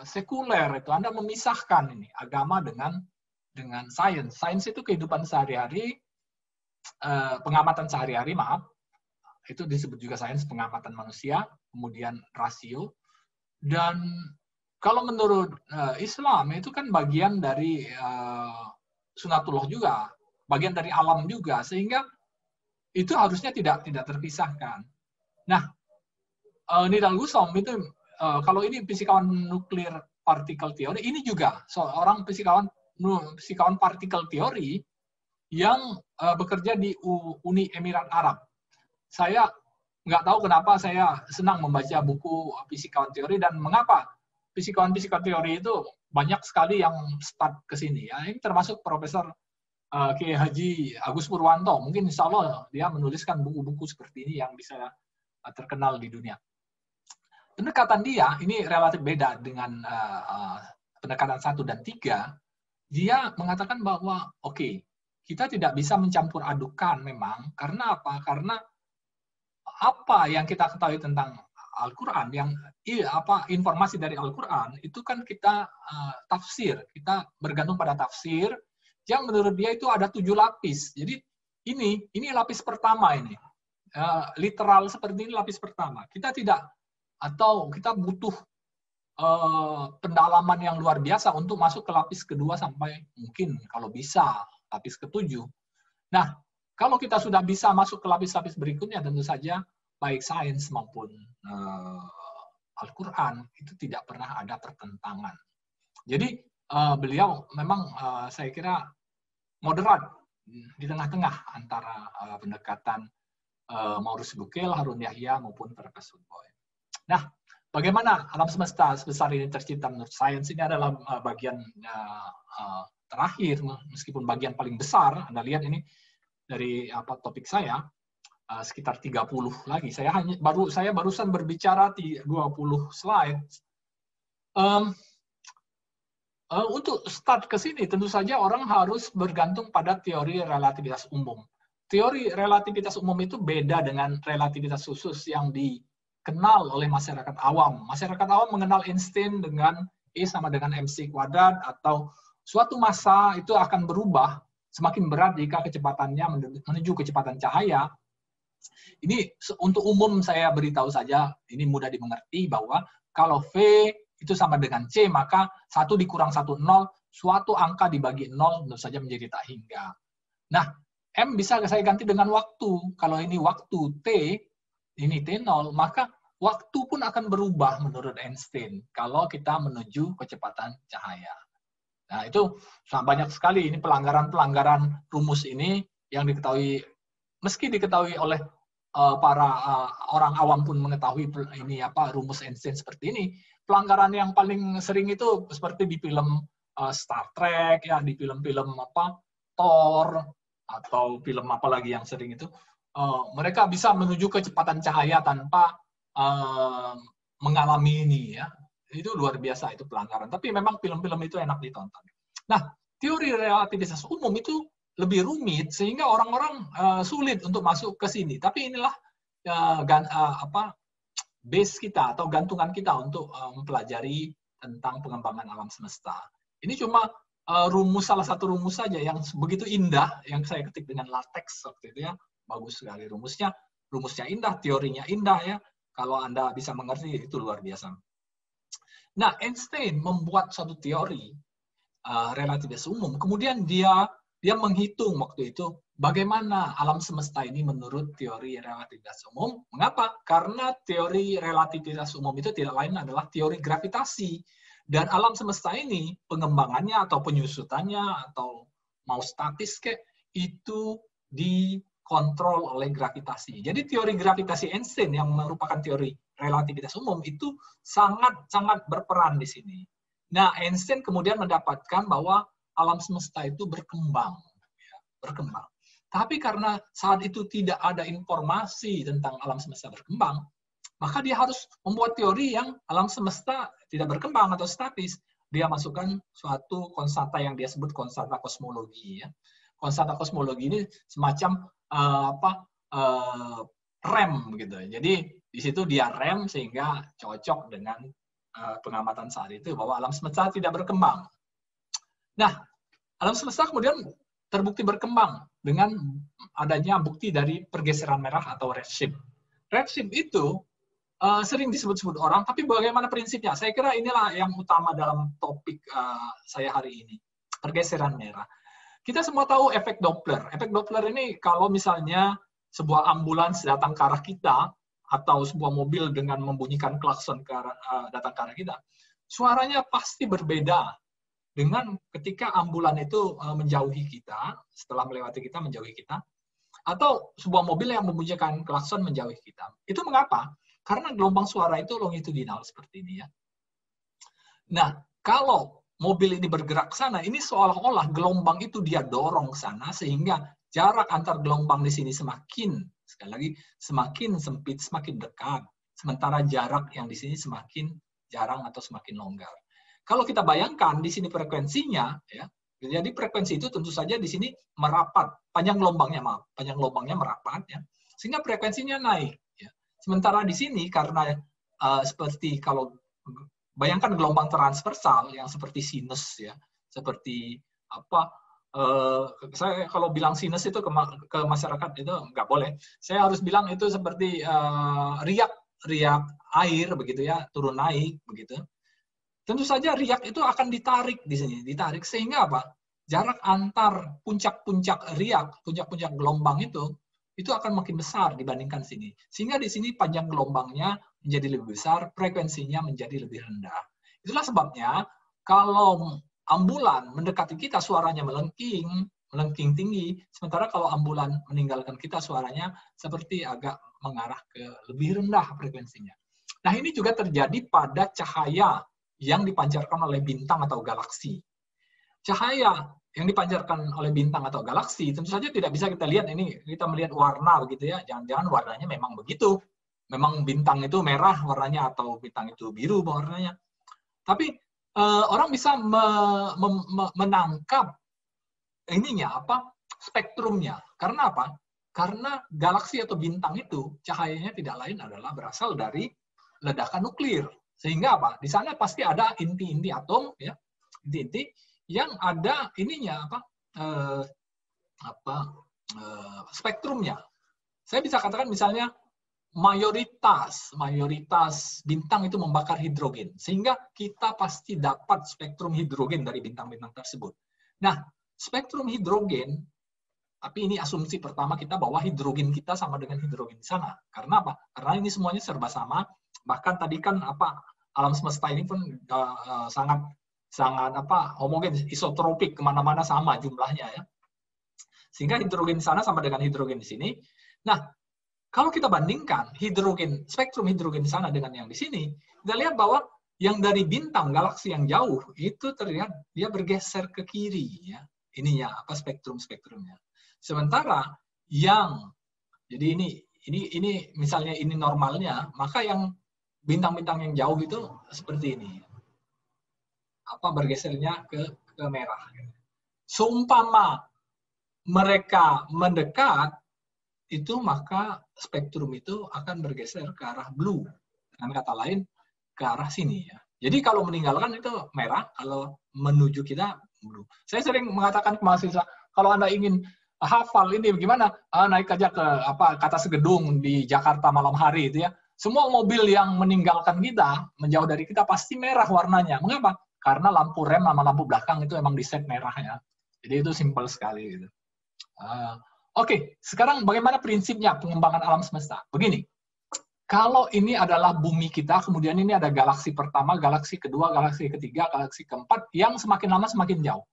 sekuler, itu Anda memisahkan ini agama dengan sains. Sains itu kehidupan sehari-hari, pengamatan sehari-hari, maaf. Itu disebut juga sains pengamatan manusia, kemudian rasio. Dan kalau menurut Islam itu kan bagian dari sunatullah juga, bagian dari alam juga, sehingga itu harusnya tidak terpisahkan. Nah, Nidal Gusom itu kalau ini fisikawan nuklir partikel teori, ini juga seorang fisikawan partikel teori yang bekerja di Uni Emirat Arab. Saya nggak tahu kenapa saya senang membaca buku fisikawan teori dan mengapa fisikawan teori itu banyak sekali yang start ke sini. Ya, ini termasuk Profesor Kiai Haji Agus Purwanto. Mungkin insya Allah dia menuliskan buku-buku seperti ini yang bisa terkenal di dunia. Pendekatan dia ini relatif beda dengan pendekatan 1 dan 3. Dia mengatakan bahwa oke, kita tidak bisa mencampur adukan memang. Karena apa? Karena apa yang kita ketahui tentang Al-Quran, informasi dari Al-Quran, itu kan kita tafsir. Kita bergantung pada tafsir, yang menurut dia itu ada 7 lapis. Jadi ini lapis pertama ini. Literal seperti ini lapis pertama. Kita butuh pendalaman yang luar biasa untuk masuk ke lapis kedua sampai mungkin kalau bisa lapis ke-7. Nah, kalau kita sudah bisa masuk ke lapis-lapis berikutnya, tentu saja baik sains maupun Al-Quran itu tidak pernah ada pertentangan. Jadi beliau memang saya kira moderat di tengah-tengah antara pendekatan Maurice Bucaille, Harun Yahya maupun Pervez Woodboy. Nah, bagaimana alam semesta sebesar ini tercipta menurut sains? Ini adalah bagian terakhir, meskipun bagian paling besar. Anda lihat ini dari topik saya sekitar 30 lagi. Saya barusan berbicara 20 slide. Untuk start ke sini tentu saja orang harus bergantung pada teori relativitas umum. Teori relativitas umum itu beda dengan relativitas khusus yang dikenal oleh masyarakat awam. Masyarakat awam mengenal Einstein dengan E sama dengan mc kuadrat, atau suatu massa itu akan berubah semakin berat jika kecepatannya menuju kecepatan cahaya. Ini untuk umum saya beritahu saja, ini mudah dimengerti bahwa kalau V itu sama dengan C, maka 1 dikurang 1, 0, suatu angka dibagi 0 tentu saja menjadi tak hingga. Nah, M bisa saya ganti dengan waktu. Kalau ini waktu T, ini T0, maka waktu pun akan berubah menurut Einstein kalau kita menuju kecepatan cahaya. Nah, itu sangat banyak sekali ini pelanggaran-pelanggaran rumus ini yang diketahui, meski diketahui oleh para orang awam pun mengetahui ini rumus Einstein seperti ini. Pelanggaran yang paling sering itu seperti di film Star Trek, ya di film-film Thor, atau film apa lagi yang sering itu, mereka bisa menuju kecepatan cahaya tanpa mengalami ini, ya. Itu luar biasa, itu pelanggaran. Tapi memang film-film itu enak ditonton. Nah, teori relativitas umum itu lebih rumit sehingga orang-orang sulit untuk masuk ke sini. Tapi inilah base kita atau gantungan kita untuk mempelajari tentang pengembangan alam semesta. Ini cuma salah satu rumus saja yang begitu indah yang saya ketik dengan latex waktu itu, ya. Bagus sekali rumusnya. Rumusnya indah, teorinya indah, ya. Kalau Anda bisa mengerti, itu luar biasa. Nah, Einstein membuat suatu teori relativitas umum, kemudian dia menghitung waktu itu bagaimana alam semesta ini menurut teori relativitas umum. Mengapa? Karena teori relativitas umum itu tidak lain adalah teori gravitasi. Dan alam semesta ini, pengembangannya atau penyusutannya, atau mau statis itu dikontrol oleh gravitasi. Jadi teori gravitasi Einstein yang merupakan teori relativitas umum itu sangat-sangat berperan di sini. Nah, Einstein kemudian mendapatkan bahwa alam semesta itu berkembang. Tapi karena saat itu tidak ada informasi tentang alam semesta berkembang, maka dia harus membuat teori yang alam semesta tidak berkembang atau statis. Dia masukkan suatu konstanta yang dia sebut konstanta kosmologi. Ya. Konstanta kosmologi ini semacam rem gitu. Jadi di situ dia rem sehingga cocok dengan pengamatan saat itu bahwa alam semesta tidak berkembang. Nah, alam semesta kemudian terbukti berkembang dengan adanya bukti dari pergeseran merah atau redshift. Redshift itu sering disebut-sebut orang, tapi bagaimana prinsipnya? Saya kira inilah yang utama dalam topik saya hari ini, pergeseran merah. Kita semua tahu efek Doppler. Efek Doppler ini kalau misalnya sebuah ambulans datang ke arah kita, atau sebuah mobil dengan membunyikan klakson datang ke arah kita, suaranya pasti berbeda dengan ketika ambulan itu menjauhi kita, setelah melewati kita, menjauhi kita, atau sebuah mobil yang membunyikan klakson menjauhi kita. Itu mengapa? Karena gelombang suara itu longitudinal seperti ini, ya. Nah, kalau mobil ini bergerak ke sana, ini seolah-olah gelombang itu dia dorong ke sana, sehingga jarak antar gelombang di sini semakin, sekali lagi, semakin sempit, semakin dekat. Sementara jarak yang di sini semakin jarang atau semakin longgar. Kalau kita bayangkan di sini frekuensinya, ya, jadi frekuensi itu tentu saja di sini merapat, panjang gelombangnya merapat, ya, sehingga frekuensinya naik. Ya. Sementara di sini karena seperti kalau bayangkan gelombang transversal yang seperti sinus, ya, seperti saya kalau bilang sinus itu ke masyarakat itu nggak boleh. Saya harus bilang itu seperti riak air begitu, ya, turun naik begitu. Tentu saja riak itu akan ditarik di sini, ditarik sehingga apa? Jarak antar puncak-puncak riak, puncak-puncak gelombang itu akan makin besar dibandingkan sini. Sehingga di sini panjang gelombangnya menjadi lebih besar, frekuensinya menjadi lebih rendah. Itulah sebabnya kalau ambulan mendekati kita suaranya melengking tinggi, sementara kalau ambulan meninggalkan kita suaranya seperti agak mengarah ke lebih rendah frekuensinya. Nah, ini juga terjadi pada cahaya yang dipancarkan oleh bintang atau galaksi. Cahaya yang dipancarkan oleh bintang atau galaksi tentu saja tidak bisa kita lihat, ini kita melihat warna begitu, ya. Jangan-jangan warnanya memang begitu. Memang bintang itu merah warnanya atau bintang itu biru warnanya. Tapi orang bisa menangkap ininya spektrumnya. Karena apa? Karena galaksi atau bintang itu cahayanya tidak lain adalah berasal dari ledakan nuklir. Sehingga apa? Di sana pasti ada inti-inti atom, ya, inti-inti yang ada ininya spektrumnya. Saya bisa katakan misalnya mayoritas bintang itu membakar hidrogen, sehingga kita pasti dapat spektrum hidrogen dari bintang-bintang tersebut. Nah, spektrum hidrogen, tapi ini asumsi pertama kita bahwa hidrogen kita sama dengan hidrogen di sana. Karena apa? Karena ini semuanya serba sama. Bahkan tadi kan alam semesta ini pun sangat homogen, isotropik, kemana-mana sama jumlahnya, ya. Sehingga hidrogen di sana sama dengan hidrogen di sini. Nah, kalau kita bandingkan spektrum hidrogen di sana dengan yang di sini, kita lihat bahwa yang dari bintang, galaksi yang jauh, itu terlihat dia bergeser ke kiri, ya. Ininya, apa spektrum-spektrumnya. Sementara yang, jadi ini misalnya ini normalnya, maka yang bintang-bintang yang jauh itu seperti ini. Apa bergesernya ke merah. Seumpama mereka mendekat, itu maka spektrum itu akan bergeser ke arah blue. Dengan kata lain, ke arah sini, ya. Jadi kalau meninggalkan itu merah, kalau menuju kita blue. Saya sering mengatakan ke mahasiswa, kalau Anda ingin hafal ini bagaimana? Naik aja ke atas gedung di Jakarta malam hari itu, ya. Semua mobil yang meninggalkan kita, menjauh dari kita pasti merah warnanya. Mengapa? Karena lampu rem sama lampu belakang itu emang di-set merahnya. Jadi itu simpel sekali gitu. Oke, sekarang bagaimana prinsipnya pengembangan alam semesta? Begini. Kalau ini adalah bumi kita, kemudian ini ada galaksi pertama, galaksi kedua, galaksi ketiga, galaksi keempat, yang semakin lama semakin jauh.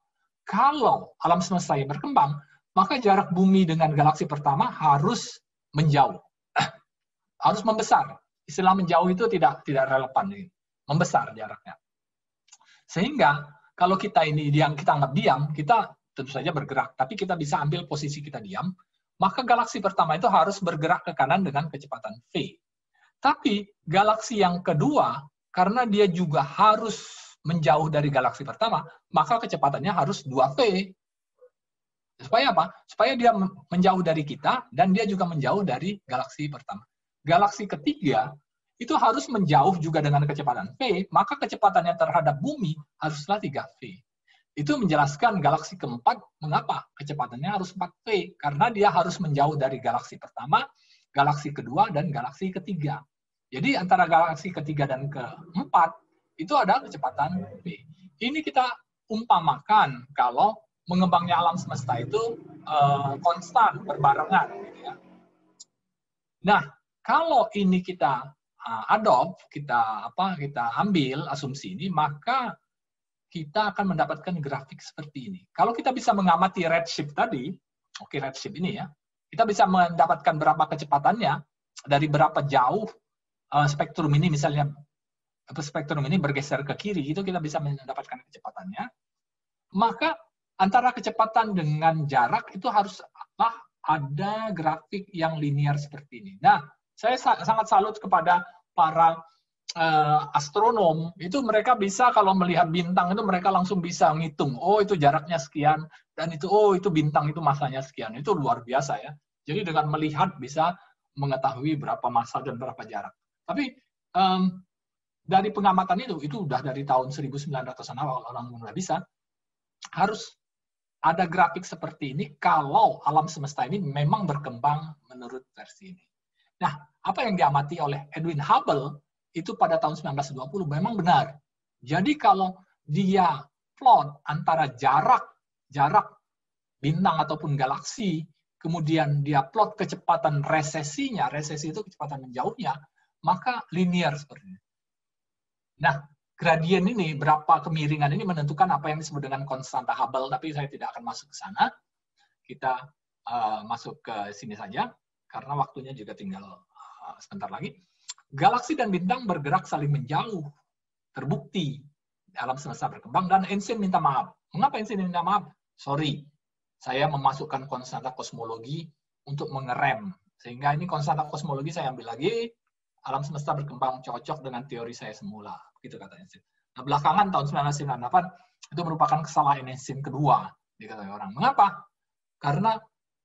Kalau alam semesta yang berkembang, maka jarak bumi dengan galaksi pertama harus menjauh. Harus membesar. Istilah menjauh itu tidak relevan. Membesar jaraknya. Sehingga, kalau kita ini yang kita anggap diam, kita tentu saja bergerak. Tapi kita bisa ambil posisi kita diam, maka galaksi pertama itu harus bergerak ke kanan dengan kecepatan V. Tapi galaksi yang kedua, karena dia juga harus menjauh dari galaksi pertama, maka kecepatannya harus 2V. Supaya apa? Supaya dia menjauh dari kita, dan dia juga menjauh dari galaksi pertama. Galaksi ketiga, itu harus menjauh juga dengan kecepatan V, maka kecepatannya terhadap bumi haruslah 3V. Itu menjelaskan galaksi keempat, mengapa kecepatannya harus 4V. Karena dia harus menjauh dari galaksi pertama, galaksi kedua, dan galaksi ketiga. Jadi antara galaksi ketiga dan keempat, itu ada kecepatan V. Ini kita umpamakan kalau mengembangnya alam semesta itu konstan, berbarengan. Gitu ya. Nah, kalau ini kita adopt, kita ambil asumsi ini, maka kita akan mendapatkan grafik seperti ini. Kalau kita bisa mengamati redshift tadi, oke, redshift ini ya, kita bisa mendapatkan berapa kecepatannya, dari berapa jauh spektrum ini, misalnya spektrum ini bergeser ke kiri, itu kita bisa mendapatkan kecepatannya. Maka antara kecepatan dengan jarak itu harus ada grafik yang linear seperti ini. Nah, saya sangat salut kepada para astronom, itu mereka bisa kalau melihat bintang itu mereka langsung bisa ngitung, oh itu jaraknya sekian, dan itu oh itu bintang itu masanya sekian. Itu luar biasa ya. Jadi dengan melihat bisa mengetahui berapa massa dan berapa jarak. Tapi dari pengamatan itu udah dari tahun 1900-an awal orang mulai bisa, harus ada grafik seperti ini kalau alam semesta ini memang berkembang menurut versi ini. Nah, apa yang diamati oleh Edwin Hubble itu pada tahun 1920 memang benar. Jadi kalau dia plot antara jarak bintang ataupun galaksi, kemudian dia plot kecepatan resesinya, resesi itu kecepatan menjauhnya, maka linear seperti ini. Nah, gradien ini, berapa kemiringan ini menentukan apa yang disebut dengan konstanta Hubble, tapi saya tidak akan masuk ke sana. Kita masuk ke sini saja, karena waktunya juga tinggal sebentar lagi. Galaksi dan bintang bergerak saling menjauh. Terbukti alam semesta berkembang, dan Einstein minta maaf. Mengapa Einstein minta maaf? Sorry, saya memasukkan konstanta kosmologi untuk mengerem. Sehingga ini konstanta kosmologi saya ambil lagi, alam semesta berkembang cocok dengan teori saya semula. Gitu kata Einstein. Nah, belakangan tahun 1998 itu merupakan kesalahan Einstein kedua, dikatakan orang. Mengapa? Karena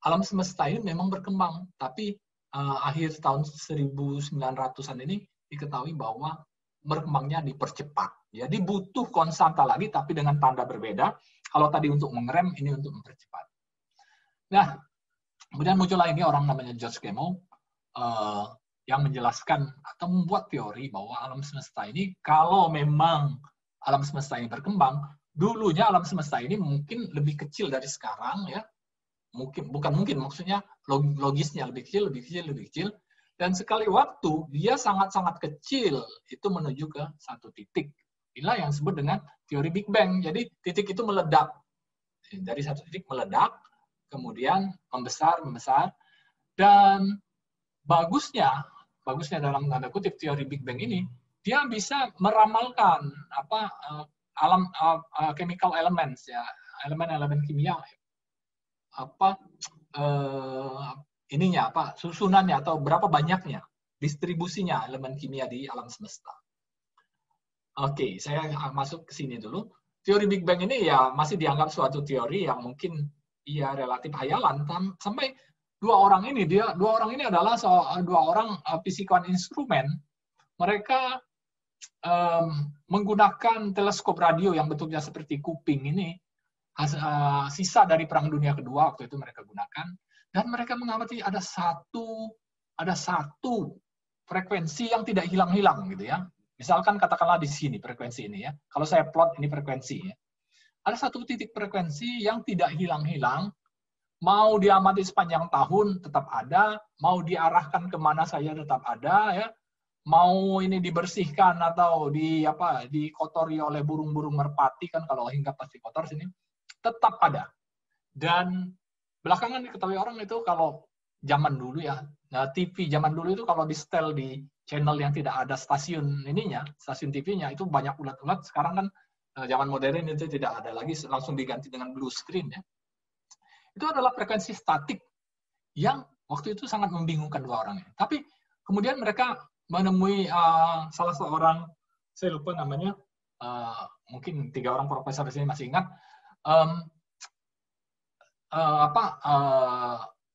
alam semesta ini memang berkembang, tapi akhir tahun 1900-an ini diketahui bahwa berkembangnya dipercepat. Jadi butuh konstanta lagi, tapi dengan tanda berbeda. Kalau tadi untuk mengerem, ini untuk mempercepat. Nah, kemudian muncullah ini orang namanya George Gamow, yang menjelaskan atau membuat teori bahwa alam semesta ini, kalau memang alam semesta ini berkembang, dulunya alam semesta ini mungkin lebih kecil dari sekarang, ya. Maksudnya logisnya lebih kecil, dan sekali waktu dia sangat-sangat kecil itu menuju ke satu titik. Inilah yang disebut dengan teori Big Bang. Jadi titik itu meledak. Dari satu titik meledak, kemudian membesar, dan bagusnya dalam tanda kutip teori Big Bang ini, dia bisa meramalkan chemical elements ya, elemen-elemen kimia susunannya atau berapa banyaknya distribusinya elemen kimia di alam semesta. Oke, saya masuk ke sini dulu. Teori Big Bang ini ya masih dianggap suatu teori yang mungkin ya relatif hayalan sampai dua orang ini adalah dua orang fisikawan instrumen. Mereka menggunakan teleskop radio yang bentuknya seperti kuping ini, sisa dari Perang Dunia Kedua waktu itu mereka gunakan, dan mereka mengamati ada satu frekuensi yang tidak hilang-hilang gitu ya. Misalkan katakanlah di sini frekuensi ini ya. Kalau saya plot ini frekuensi ya. Ada satu titik frekuensi yang tidak hilang-hilang, mau diamati sepanjang tahun tetap ada, mau diarahkan kemana saja tetap ada ya. Mau ini dibersihkan atau dikotori oleh burung-burung merpati kan, kalau hinggap pasti kotor sini, tetap ada. Dan belakangan diketahui orang itu kalau zaman dulu ya, TV zaman dulu itu kalau di setel di channel yang tidak ada stasiun TV-nya itu banyak ulat-ulat. Sekarang kan zaman modern itu tidak ada lagi, langsung diganti dengan blue screen ya. Itu adalah frekuensi statik yang waktu itu sangat membingungkan dua orang ini. Tapi kemudian mereka menemui salah seorang, saya lupa namanya, mungkin 3 orang profesor di sini masih ingat,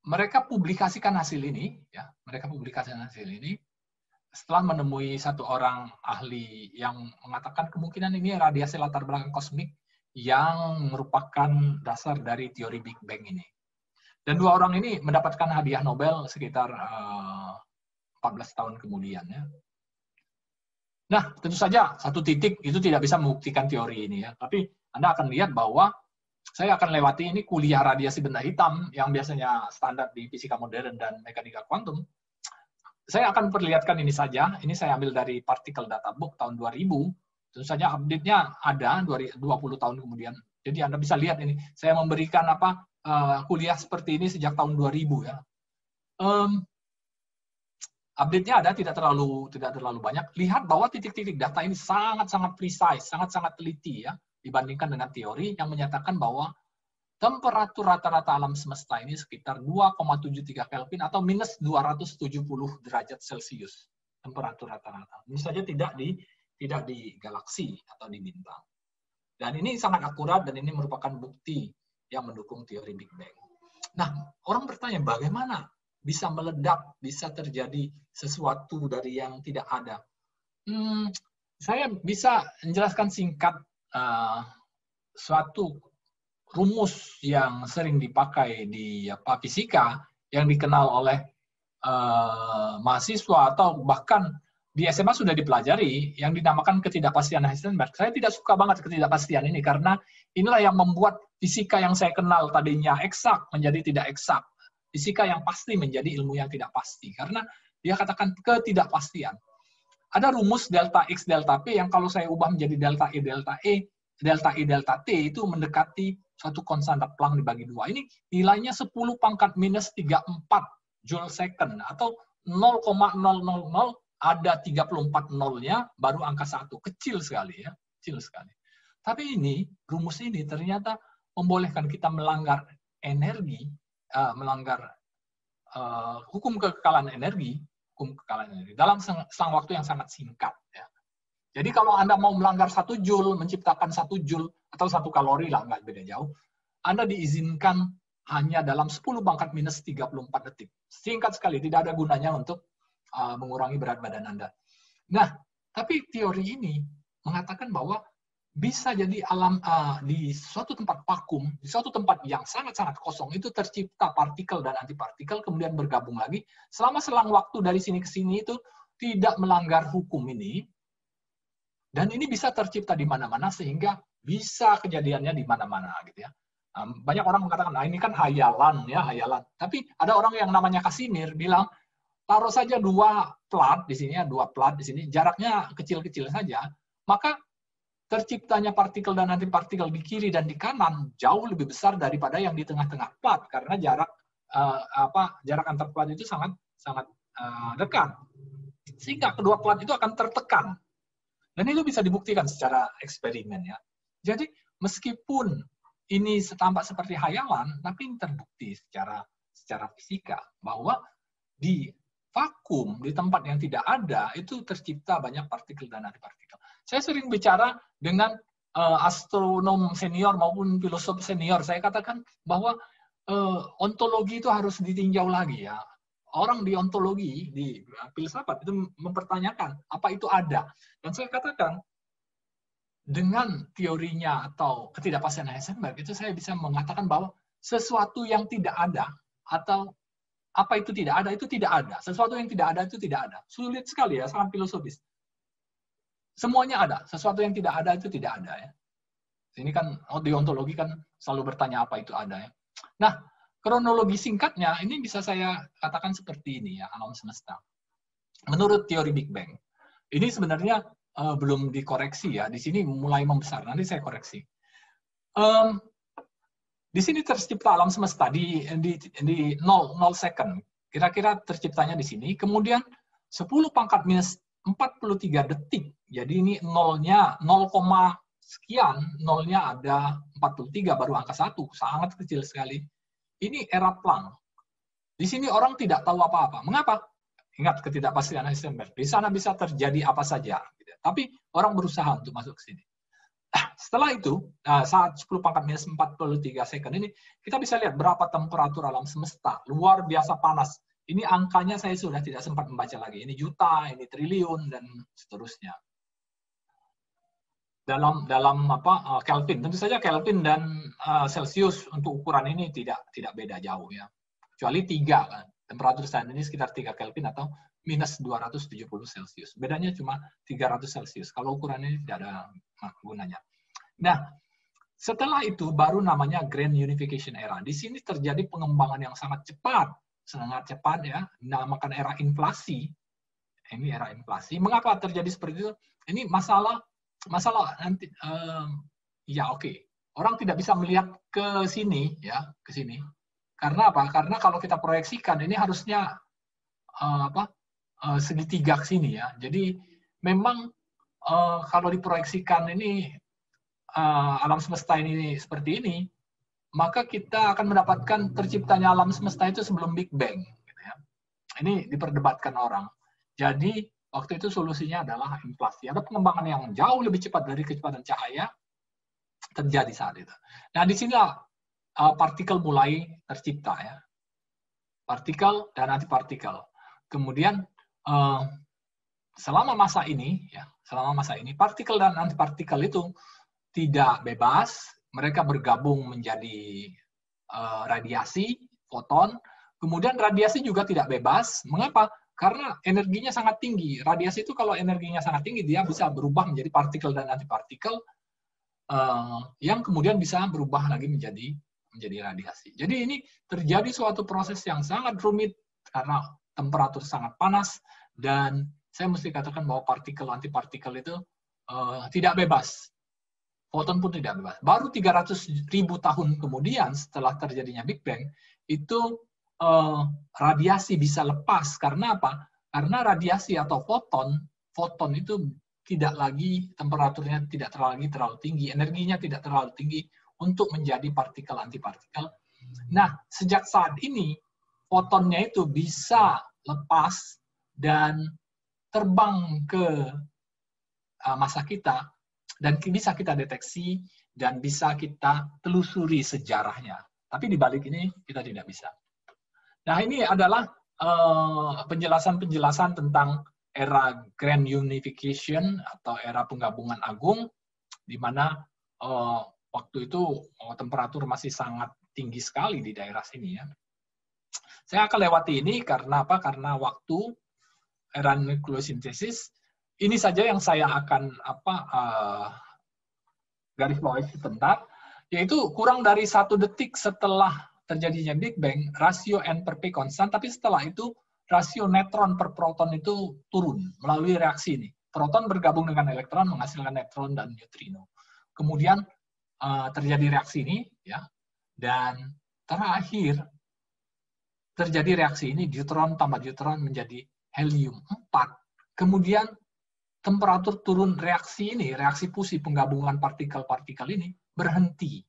mereka publikasikan hasil ini, ya, setelah menemui satu orang ahli yang mengatakan kemungkinan ini radiasi latar belakang kosmik yang merupakan dasar dari teori Big Bang ini. Dan 2 orang ini mendapatkan hadiah Nobel sekitar 14 tahun kemudian. Ya. Nah, tentu saja satu titik itu tidak bisa membuktikan teori ini ya. Tapi Anda akan lihat bahwa saya akan lewati ini kuliah radiasi benda hitam yang biasanya standar di fisika modern dan mekanika kuantum. Saya akan perlihatkan ini saja. Ini saya ambil dari Particle Data Book tahun 2000. Tentu saja update-nya ada 20 tahun kemudian. Jadi Anda bisa lihat ini. Saya memberikan kuliah seperti ini sejak tahun 2000 ya. Update-nya ada, tidak terlalu banyak. Lihat bahwa titik-titik data ini sangat-sangat precise, sangat-sangat teliti ya, dibandingkan dengan teori yang menyatakan bahwa temperatur rata-rata alam semesta ini sekitar 2,73 Kelvin atau minus 270 derajat Celcius. Temperatur rata-rata. Ini saja tidak di galaksi atau di bintang. Dan ini sangat akurat dan ini merupakan bukti yang mendukung teori Big Bang. Nah, orang bertanya bagaimana bisa meledak, bisa terjadi sesuatu dari yang tidak ada. Saya bisa menjelaskan singkat suatu rumus yang sering dipakai di fisika yang dikenal oleh mahasiswa atau bahkan di SMA sudah dipelajari yang dinamakan ketidakpastian Heisenberg. Saya tidak suka banget ketidakpastian ini karena inilah yang membuat fisika yang saya kenal tadinya eksak menjadi tidak eksak. Fisika yang pasti menjadi ilmu yang tidak pasti karena dia katakan ketidakpastian. Ada rumus delta X delta P yang kalau saya ubah menjadi delta E delta E, delta I delta T itu mendekati suatu konstanta Planck dibagi 2. Ini nilainya 10 pangkat minus 34 Joule second atau 0,000 ada 34 nolnya baru angka 1. Kecil sekali ya, kecil sekali. Tapi ini rumus ini ternyata membolehkan kita melanggar energi, melanggar hukum kekekalan energi dalam selang waktu yang sangat singkat. Ya. Jadi kalau Anda mau melanggar 1 Joule, menciptakan 1 Joule atau 1 kalori lah, nggak beda jauh, Anda diizinkan hanya dalam 10 pangkat minus 34 detik. Singkat sekali, tidak ada gunanya untuk mengurangi berat badan Anda. Nah, tapi teori ini mengatakan bahwa bisa jadi di suatu tempat vakum, di suatu tempat yang sangat-sangat kosong, itu tercipta partikel dan antipartikel, kemudian bergabung lagi. Selama selang waktu dari sini ke sini itu tidak melanggar hukum ini, dan ini bisa tercipta di mana-mana, sehingga bisa kejadiannya di mana-mana. Gitu ya. Banyak orang mengatakan, nah ini kan hayalan, ya hayalan. Tapi ada orang yang namanya Casimir bilang, taruh saja 2 plat di sini, 2 plat di sini, jaraknya kecil-kecil saja, maka terciptanya partikel dan antipartikel di kiri dan di kanan jauh lebih besar daripada yang di tengah-tengah plat karena jarak antar plat itu sangat dekat. Sehingga kedua plat itu akan tertekan Dan itu bisa dibuktikan secara eksperimen ya. Jadi meskipun ini tampak seperti hayalan, tapi ini terbukti secara fisika bahwa di vakum, di tempat yang tidak ada, itu tercipta banyak partikel dan antipartikel. Saya sering bicara dengan astronom senior maupun filosof senior. Saya katakan bahwa ontologi itu harus ditinjau lagi ya. Orang di ontologi, di filsafat itu mempertanyakan apa itu ada. Dan saya katakan, dengan teorinya atau ketidakpastian Heisenberg, itu saya bisa mengatakan bahwa sesuatu yang tidak ada, atau apa itu tidak ada, itu tidak ada. Sesuatu yang tidak ada, itu tidak ada. Sulit sekali ya, sangat filosofis. Semuanya ada. Sesuatu yang tidak ada, itu tidak ada ya. Ini kan, di ontologi kan selalu bertanya apa itu ada ya. Nah, kronologi singkatnya, ini bisa saya katakan seperti ini ya, alam semesta. Menurut teori Big Bang, ini sebenarnya belum dikoreksi ya, di sini mulai membesar, nanti saya koreksi. Di sini tercipta alam semesta di 0 second, kira-kira terciptanya di sini, kemudian 10 pangkat minus 43 detik, jadi ini nolnya 0, sekian, nolnya ada 43, baru angka 1, sangat kecil sekali. Ini era Planck. Di sini orang tidak tahu apa-apa. Mengapa? Ingat ketidakpastian Heisenberg. Di sana bisa terjadi apa saja. Tapi orang berusaha untuk masuk ke sini. Setelah itu, saat 10 pangkat minus 43 second ini, kita bisa lihat berapa temperatur alam semesta. Luar biasa panas. Ini angkanya saya sudah tidak sempat membaca lagi. Ini juta, ini triliun, dan seterusnya. Dalam Kelvin, tentu saja Kelvin dan Celsius untuk ukuran ini tidak beda jauh ya, kecuali 3 kan. Temperatur saat ini sekitar 3 Kelvin atau minus 270 Celsius. Bedanya cuma 300 Celsius. Kalau ukuran ini tidak ada gunanya. Nah, setelah itu baru namanya Grand Unification Era. Di sini terjadi pengembangan yang sangat cepat ya, dinamakan era inflasi. Ini era inflasi. Mengapa terjadi seperti itu? Ini masalah nanti ya oke. Orang tidak bisa melihat ke sini ya, ke sini. Karena apa? Karena kalau kita proyeksikan ini harusnya segitiga ke sini ya. Jadi memang kalau diproyeksikan ini alam semesta ini seperti ini, maka kita akan mendapatkan terciptanya alam semesta itu sebelum Big Bang gitu ya. Ini diperdebatkan orang. Jadi waktu itu solusinya adalah inflasi. Ada pengembangan yang jauh lebih cepat dari kecepatan cahaya terjadi saat itu. Nah, disinilah partikel mulai tercipta ya. Partikel dan antipartikel. Kemudian selama masa ini, partikel dan antipartikel itu tidak bebas. Mereka bergabung menjadi radiasi, foton. Kemudian radiasi juga tidak bebas. Mengapa? Karena energinya sangat tinggi. Radiasi itu kalau energinya sangat tinggi, dia bisa berubah menjadi partikel dan antipartikel yang kemudian bisa berubah lagi menjadi radiasi. Jadi ini terjadi suatu proses yang sangat rumit karena temperatur sangat panas, dan saya mesti katakan bahwa partikel antipartikel itu tidak bebas. Foton pun tidak bebas. Baru 300.000 tahun kemudian setelah terjadinya Big Bang, itu radiasi bisa lepas. Karena apa? Karena radiasi atau foton itu tidak lagi, temperaturnya tidak terlalu tinggi, energinya tidak terlalu tinggi untuk menjadi partikel antipartikel. Nah, sejak saat ini, fotonnya itu bisa lepas dan terbang ke masa kita, dan bisa kita deteksi, dan bisa kita telusuri sejarahnya. Tapi di balik ini, kita tidak bisa. Nah, ini adalah penjelasan-penjelasan tentang era Grand Unification atau era penggabungan agung, di mana waktu itu temperatur masih sangat tinggi sekali di daerah sini ya. Saya akan lewati ini karena apa? Karena waktu era nukleosintesis. Ini saja yang saya akan garis bawahi sebentar, yaitu kurang dari 1 detik setelah terjadinya Big Bang, rasio N per P konstan, tapi setelah itu rasio neutron per proton itu turun melalui reaksi ini. Proton bergabung dengan elektron menghasilkan neutron dan neutrino. Kemudian terjadi reaksi ini, ya, dan terakhir terjadi reaksi ini, deuteron tambah deuteron menjadi helium 4. Kemudian temperatur turun reaksi ini, reaksi fusi penggabungan partikel-partikel ini berhenti.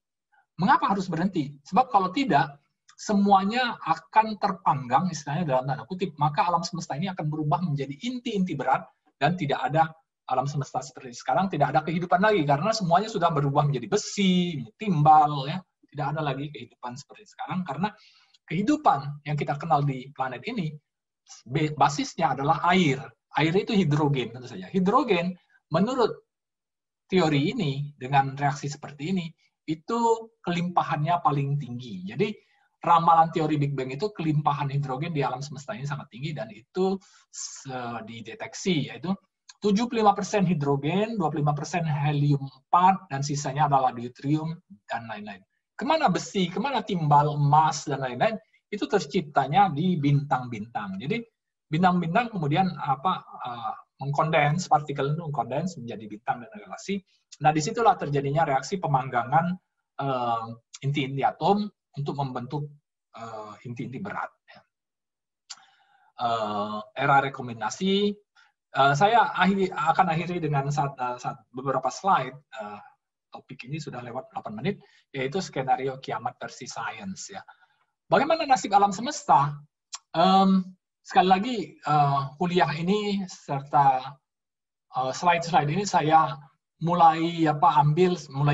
Mengapa harus berhenti? Sebab kalau tidak, semuanya akan terpanggang, istilahnya dalam tanda kutip, maka alam semesta ini akan berubah menjadi inti-inti berat, dan tidak ada alam semesta seperti sekarang, tidak ada kehidupan lagi, karena semuanya sudah berubah menjadi besi, timbal, ya. Tidak ada lagi kehidupan seperti sekarang, karena kehidupan yang kita kenal di planet ini, basisnya adalah air. Air itu hidrogen, tentu saja. Hidrogen, menurut teori ini, dengan reaksi seperti ini, itu kelimpahannya paling tinggi. Jadi, ramalan teori Big Bang itu kelimpahan hidrogen di alam semesta ini sangat tinggi, dan itu dideteksi, yaitu 75% hidrogen, 25% helium-4, dan sisanya adalah deuterium, dan lain-lain. Kemana besi, kemana timbal, emas, dan lain-lain, itu terciptanya di bintang-bintang. Jadi, bintang-bintang kemudian mengkondens, partikel itu mengkondens menjadi bintang dan galaksi. Nah, disitulah terjadinya reaksi pemanggangan inti-inti atom untuk membentuk inti-inti berat. Era rekombinasi, saya akan akhiri dengan beberapa slide. Topik ini sudah lewat 8 menit, yaitu skenario kiamat versi sains. Ya. Bagaimana nasib alam semesta? Sekali lagi, kuliah ini serta slide-slide ini saya mulai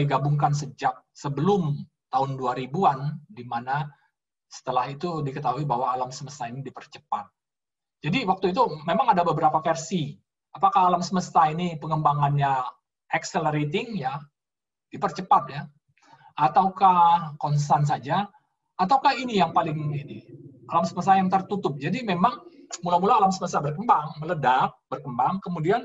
gabungkan sejak sebelum tahun 2000-an, di mana setelah itu diketahui bahwa alam semesta ini dipercepat. Jadi waktu itu memang ada beberapa versi. Apakah alam semesta ini pengembangannya accelerating, ya, dipercepat, ya, ataukah konstan saja, ataukah ini yang paling alam semesta yang tertutup. Jadi memang mula-mula alam semesta berkembang, meledak, berkembang, kemudian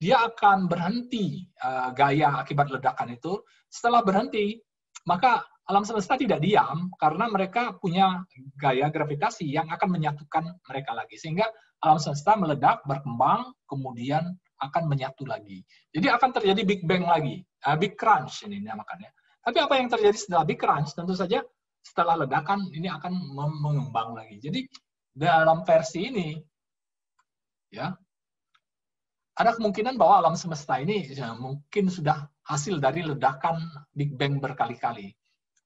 dia akan berhenti gaya akibat ledakan itu. Setelah berhenti, maka alam semesta tidak diam karena mereka punya gaya gravitasi yang akan menyatukan mereka lagi. Sehingga alam semesta meledak, berkembang, kemudian akan menyatu lagi. Jadi akan terjadi Big Bang lagi, Big Crunch ini namakannya. Tapi apa yang terjadi setelah Big Crunch? Tentu saja setelah ledakan ini akan mengembang lagi. Jadi dalam versi ini, ya, ada kemungkinan bahwa alam semesta ini ya, mungkin sudah hasil dari ledakan Big Bang berkali-kali.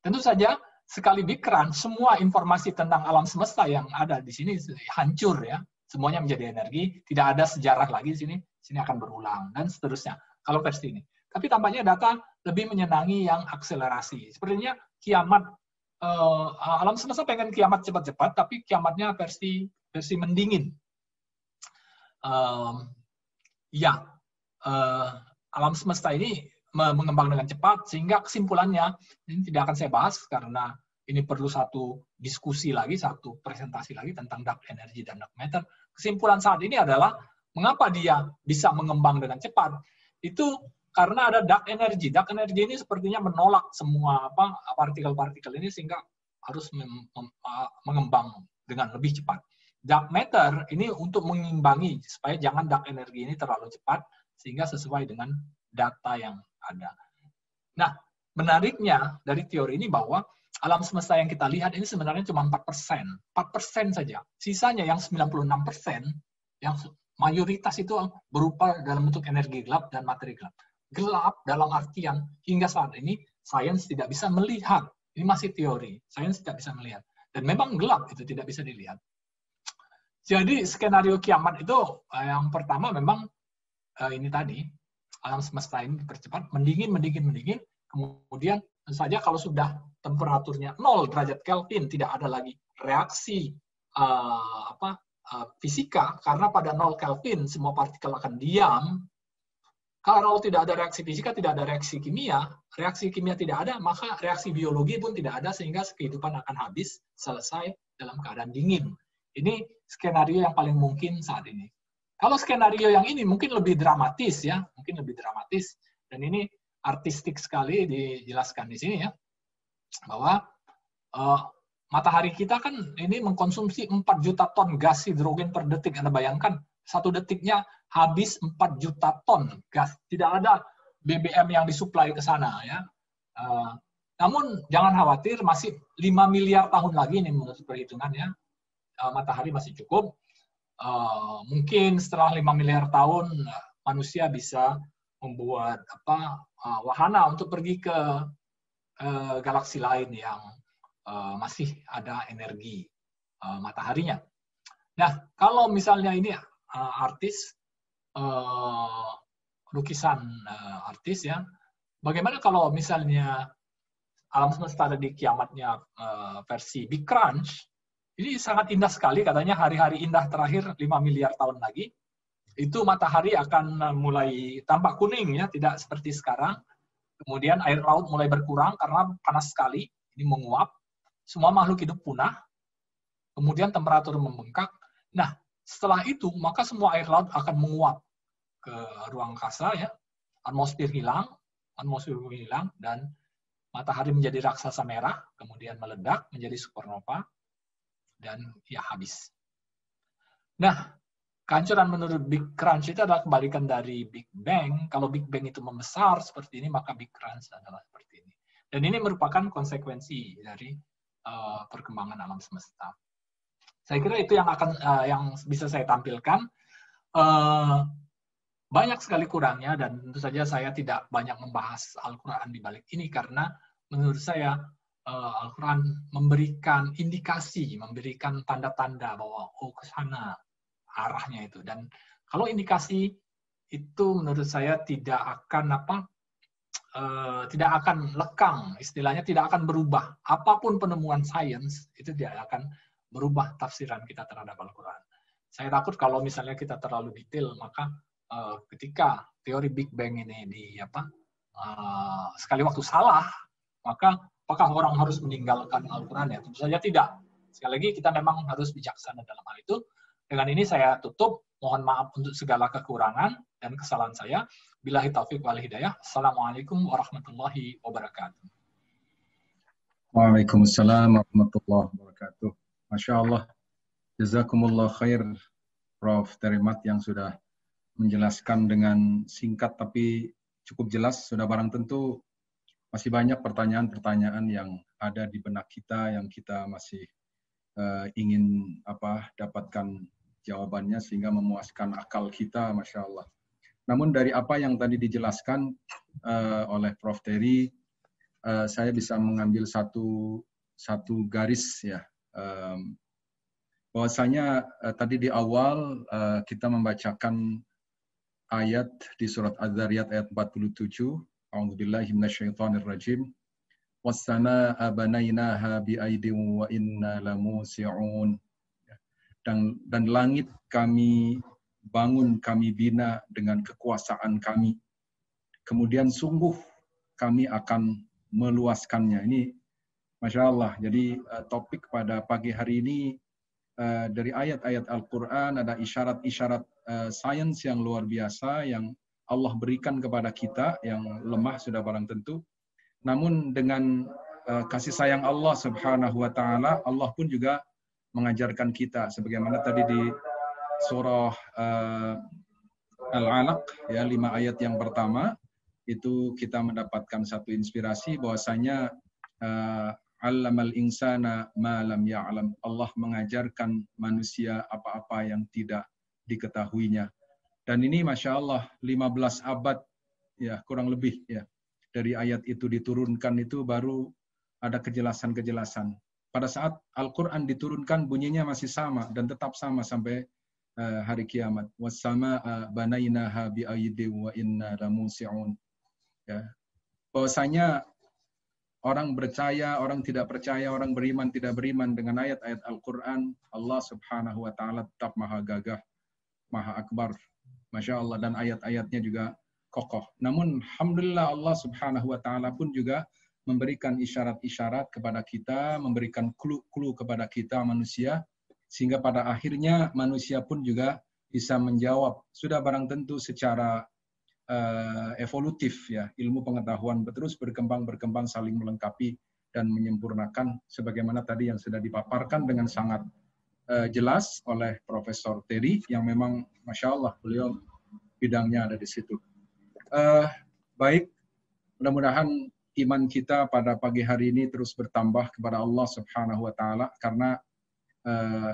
Tentu saja sekali Big Crunch, semua informasi tentang alam semesta yang ada di sini hancur, ya. Semuanya menjadi energi, tidak ada sejarah lagi di sini akan berulang, dan seterusnya, kalau versi ini. Tapi tampaknya data lebih menyenangi yang akselerasi. Sepertinya kiamat, alam semesta pengen kiamat cepat-cepat, tapi kiamatnya versi mendingin. Alam semesta ini mengembang dengan cepat, sehingga kesimpulannya, ini tidak akan saya bahas, karena ini perlu satu diskusi lagi, satu presentasi lagi tentang dark energy dan dark matter. Kesimpulan saat ini adalah, mengapa dia bisa mengembang dengan cepat? Itu karena ada dark energy. Dark energy ini sepertinya menolak semua partikel-partikel ini, sehingga harus mengembang dengan lebih cepat. Dark matter ini untuk mengimbangi, supaya jangan dark energy ini terlalu cepat, sehingga sesuai dengan data yang ada. Nah, menariknya dari teori ini bahwa alam semesta yang kita lihat ini sebenarnya cuma 4%. 4% saja. Sisanya yang 96%, yang mayoritas itu berupa dalam bentuk energi gelap dan materi gelap. Gelap dalam artian hingga saat ini sains tidak bisa melihat. Ini masih teori. Sains tidak bisa melihat. Dan memang gelap itu tidak bisa dilihat. Jadi skenario kiamat itu yang pertama memang ini tadi, alam semesta ini dipercepat, mendingin, kemudian tentu saja kalau sudah temperaturnya 0 derajat Kelvin, tidak ada lagi reaksi fisika, karena pada 0 Kelvin semua partikel akan diam. Kalau tidak ada reaksi fisika, tidak ada reaksi kimia tidak ada, maka reaksi biologi pun tidak ada, sehingga kehidupan akan habis, selesai dalam keadaan dingin. Ini skenario yang paling mungkin saat ini. Kalau skenario yang ini mungkin lebih dramatis, ya, dan ini artistik sekali dijelaskan di sini, ya, bahwa matahari kita kan ini mengkonsumsi 4 juta ton gas hidrogen per detik. Anda bayangkan, 1 detiknya habis 4 juta ton gas. Tidak ada BBM yang disuplai ke sana, ya. Namun jangan khawatir, masih 5 miliar tahun lagi ini menurut perhitungannya, matahari masih cukup. Mungkin setelah 5 miliar tahun manusia bisa membuat wahana untuk pergi ke galaksi lain yang masih ada energi mataharinya. Nah, kalau misalnya ini artis, lukisan artis ya, bagaimana kalau misalnya alam semesta ada di kiamatnya versi Big Crunch, ini sangat indah sekali, katanya hari-hari indah terakhir 5 miliar tahun lagi, itu matahari akan mulai tampak kuning ya, tidak seperti sekarang. Kemudian air laut mulai berkurang karena panas sekali, ini menguap, semua makhluk hidup punah, kemudian temperatur membengkak. Nah, setelah itu maka semua air laut akan menguap ke ruang angkasa ya, atmosfer hilang dan matahari menjadi raksasa merah, kemudian meledak menjadi supernova dan ya habis. Nah, kehancuran menurut Big Crunch itu adalah kebalikan dari Big Bang. Kalau Big Bang itu membesar seperti ini, maka Big Crunch adalah seperti ini. Dan ini merupakan konsekuensi dari perkembangan alam semesta. Saya kira itu yang yang bisa saya tampilkan. Banyak sekali kurangnya, dan tentu saja saya tidak banyak membahas Al-Quran di balik ini karena menurut saya Al-Quran memberikan indikasi, memberikan tanda-tanda bahwa ke sana arahnya itu. Dan kalau indikasi itu menurut saya tidak akan lekang, istilahnya tidak akan berubah. Apapun penemuan sains itu tidak akan berubah tafsiran kita terhadap Al-Quran. Saya takut kalau misalnya kita terlalu detail, maka ketika teori Big Bang ini sekali waktu salah, maka apakah orang harus meninggalkan Al-Quran? Ya, tentu saja tidak. Sekali lagi kita memang harus bijaksana dalam hal itu. Dengan ini saya tutup. Mohon maaf untuk segala kekurangan dan kesalahan saya. Billahi taufiq wal hidayah. Assalamualaikum warahmatullahi wabarakatuh. Waalaikumsalam warahmatullahi wabarakatuh. Masya Allah. Jazakumullah khair, Prof. Terimat yang sudah menjelaskan dengan singkat tapi cukup jelas. Sudah barang tentu masih banyak pertanyaan-pertanyaan yang ada di benak kita yang kita masih ingin dapatkan jawabannya sehingga memuaskan akal kita, Masya Allah. Namun dari apa yang tadi dijelaskan oleh Prof. Terry, saya bisa mengambil satu garis ya. Bahwasanya tadi di awal kita membacakan ayat di surat Az-Zariyat ayat 47. A'udzubillahi minasyaitonirrajim. Was-samaa'a banainaha bi'aidin wa inna lamusi'un. Dan langit kami bangun, kami bina dengan kekuasaan kami. Kemudian sungguh kami akan meluaskannya. Ini Masya Allah. Jadi topik pada pagi hari ini dari ayat-ayat Al-Quran ada isyarat-isyarat sains yang luar biasa yang Allah berikan kepada kita yang lemah sudah barang tentu. Namun dengan kasih sayang Allah Subhanahu wa taala, Allah pun juga mengajarkan kita sebagaimana tadi di surah Al-Alaq ya 5 ayat yang pertama itu kita mendapatkan satu inspirasi bahwasanya Allamal insana ma lam ya'lam. Allah mengajarkan manusia apa-apa yang tidak diketahuinya. Dan ini Masya Allah 15 abad ya kurang lebih ya dari ayat itu diturunkan itu baru ada kejelasan-kejelasan. Pada saat Al-Quran diturunkan bunyinya masih sama dan tetap sama sampai hari kiamat. Was-samaa'a banainaha bi'aidin wa inna lamusi'un. Ya. Bahwasanya orang percaya, orang tidak percaya, orang beriman, tidak beriman dengan ayat-ayat Al-Quran, Allah Subhanahu wa taala tetap maha gagah, maha akbar. Masya Allah, dan ayat-ayatnya juga kokoh. Namun alhamdulillah Allah Subhanahu wa taala pun juga memberikan isyarat-isyarat kepada kita, memberikan clue-clue kepada kita manusia, sehingga pada akhirnya manusia pun juga bisa menjawab. Sudah barang tentu secara evolutif ya, ilmu pengetahuan terus berkembang saling melengkapi dan menyempurnakan sebagaimana tadi yang sudah dipaparkan dengan sangat jelas oleh Profesor Terry yang memang Masya Allah beliau bidangnya ada di situ. Baik, mudah-mudahan iman kita pada pagi hari ini terus bertambah kepada Allah Subhanahu wa taala karena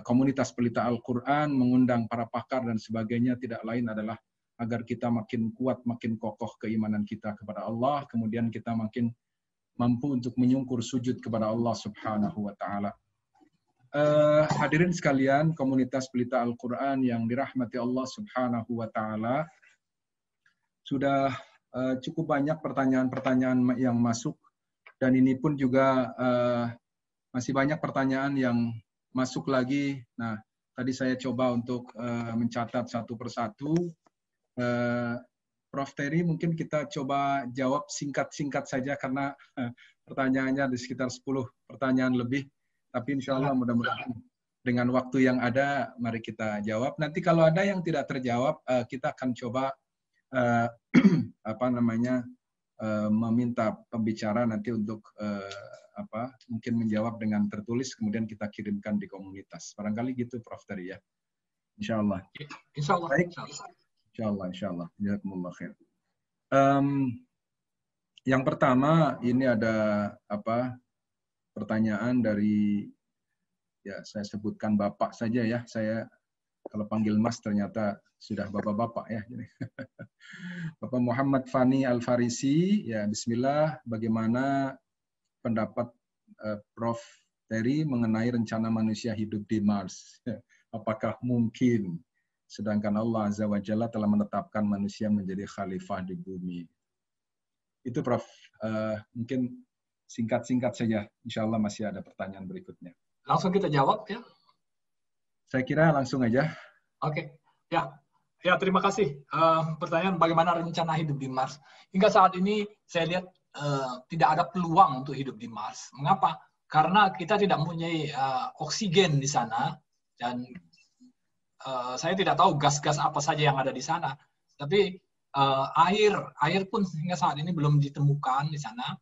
komunitas pelita Al-Quran mengundang para pakar dan sebagainya tidak lain adalah agar kita makin kuat, makin kokoh keimanan kita kepada Allah, kemudian kita makin mampu untuk menyungkur sujud kepada Allah Subhanahu wa taala. Hadirin sekalian, komunitas Pelita Al-Qur'an yang dirahmati Allah Subhanahu wa taala, sudah cukup banyak pertanyaan-pertanyaan yang masuk, dan ini pun juga masih banyak pertanyaan yang masuk lagi. Nah, tadi saya coba untuk mencatat satu persatu. Prof. Terry, mungkin kita coba jawab singkat-singkat saja karena pertanyaannya di sekitar 10 pertanyaan lebih. Tapi insya Allah mudah-mudahan dengan waktu yang ada, mari kita jawab. Nanti kalau ada yang tidak terjawab, kita akan coba meminta pembicara nanti untuk mungkin menjawab dengan tertulis, kemudian kita kirimkan di komunitas. Barangkali gitu, Prof. Terry, ya. Insya Allah. Insya Allah. Baik. Insya Allah. Jazakumullah khair. Yang pertama, ini ada pertanyaan dari, ya saya sebutkan Bapak saja ya. Saya kalau panggil Mas ternyata sudah bapak-bapak ya. Bapak Muhammad Fani Al-Farisi, ya bismillah, bagaimana pendapat Prof. Terry mengenai rencana manusia hidup di Mars? Apakah mungkin? Sedangkan Allah Azza wa Jalla telah menetapkan manusia menjadi khalifah di bumi. Itu Prof. Mungkin singkat-singkat saja. Insya Allah masih ada pertanyaan berikutnya. Langsung kita jawab ya? Saya kira langsung aja. Oke. Ya terima kasih. Pertanyaan bagaimana rencana hidup di Mars. Hingga saat ini saya lihat tidak ada peluang untuk hidup di Mars. Mengapa? Karena kita tidak mempunyai oksigen di sana, dan saya tidak tahu gas-gas apa saja yang ada di sana. Tapi air pun hingga saat ini belum ditemukan di sana.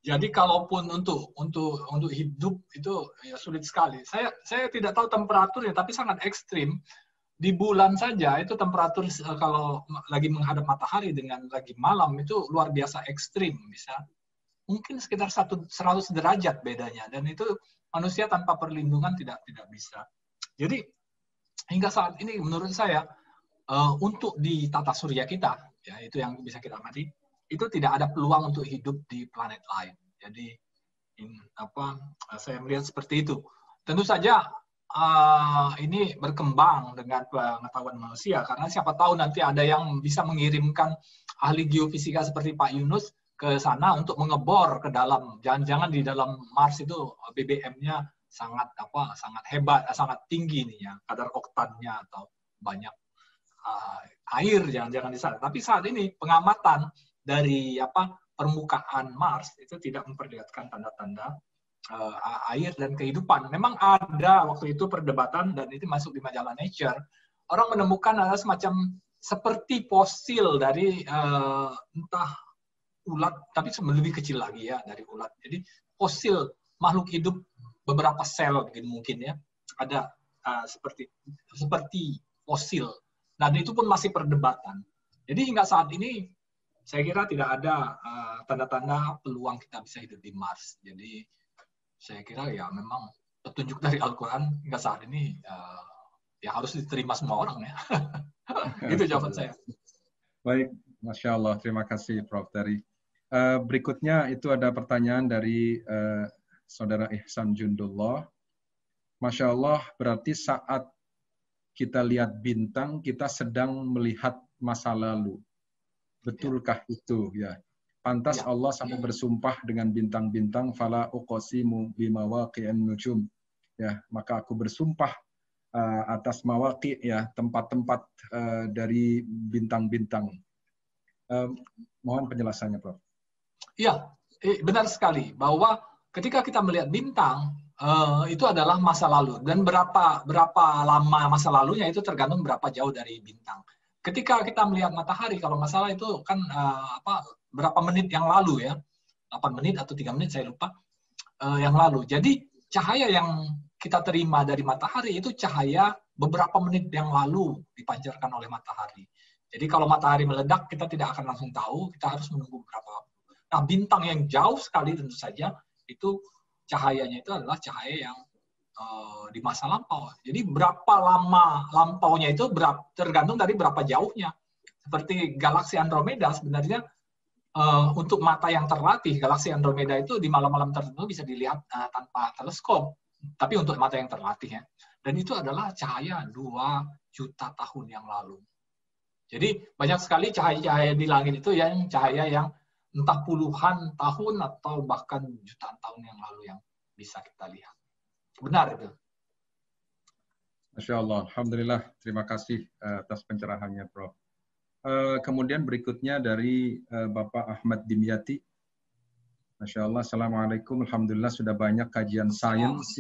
Jadi kalaupun untuk hidup itu ya sulit sekali. Saya tidak tahu temperaturnya, tapi sangat ekstrim. Di bulan saja itu temperatur kalau lagi menghadap matahari dengan lagi malam itu luar biasa ekstrim, bisa mungkin sekitar 100 derajat bedanya, dan itu manusia tanpa perlindungan tidak bisa. Jadi hingga saat ini menurut saya untuk di tata surya kita, ya itu yang bisa kita amati, itu tidak ada peluang untuk hidup di planet lain. Jadi saya melihat seperti itu. Tentu saja ini berkembang dengan pengetahuan manusia, karena siapa tahu nanti ada yang bisa mengirimkan ahli geofisika seperti Pak Yunus ke sana untuk mengebor ke dalam. Jangan-jangan di dalam Mars itu BBM-nya sangat hebat, sangat tinggi nih ya, kadar oktannya, atau banyak air jangan-jangan di sana. Tapi saat ini pengamatan dari permukaan Mars itu tidak memperlihatkan tanda-tanda air dan kehidupan. Memang ada waktu itu perdebatan, dan itu masuk di majalah Nature. Orang menemukan ada semacam seperti fosil dari entah ulat, tapi lebih kecil lagi ya dari ulat. Jadi fosil makhluk hidup beberapa sel mungkin ya, ada seperti fosil. Dan itu pun masih perdebatan. Jadi hingga saat ini saya kira tidak ada tanda-tanda peluang kita bisa hidup di Mars. Jadi saya kira ya memang petunjuk dari Al-Quran hingga saat ini ya harus diterima semua orang ya. Itu jawaban saya. Baik, Masya Allah. Terima kasih Prof. Terry. Berikutnya itu ada pertanyaan dari Saudara Ihsan Jundullah. Masya Allah, berarti saat kita lihat bintang, kita sedang melihat masa lalu. Betulkah itu? Ya. Pantas Allah sampai bersumpah dengan bintang-bintang, fala uqsimu bimawaqi'in nujum. Ya, maka aku bersumpah atas mawaqi', ya, tempat-tempat dari bintang-bintang. Mohon penjelasannya, Prof. Iya, benar sekali bahwa ketika kita melihat bintang itu adalah masa lalu, dan berapa lama masa lalunya itu tergantung berapa jauh dari bintang. Ketika kita melihat matahari, kalau nggak salah itu kan berapa menit yang lalu ya, 8 menit atau 3 menit saya lupa yang lalu. Jadi cahaya yang kita terima dari matahari itu cahaya beberapa menit yang lalu dipancarkan oleh matahari. Jadi kalau matahari meledak kita tidak akan langsung tahu, kita harus menunggu beberapa waktu. Nah, bintang yang jauh sekali tentu saja itu cahayanya itu adalah cahaya yang di masa lampau. Jadi berapa lama lampaunya itu tergantung dari berapa jauhnya. Seperti galaksi Andromeda sebenarnya untuk mata yang terlatih, galaksi Andromeda itu di malam-malam tertentu bisa dilihat tanpa teleskop. Tapi untuk mata yang terlatih ya. Dan itu adalah cahaya 2 juta tahun yang lalu. Jadi banyak sekali cahaya-cahaya di langit itu yang cahaya yang entah puluhan tahun atau bahkan jutaan tahun yang lalu yang bisa kita lihat. Benar itu. Masya Allah. Alhamdulillah. Terima kasih atas pencerahannya, Prof. Kemudian berikutnya dari Bapak Ahmad Dimyati. Masya Allah. Assalamualaikum. Alhamdulillah sudah banyak kajian sains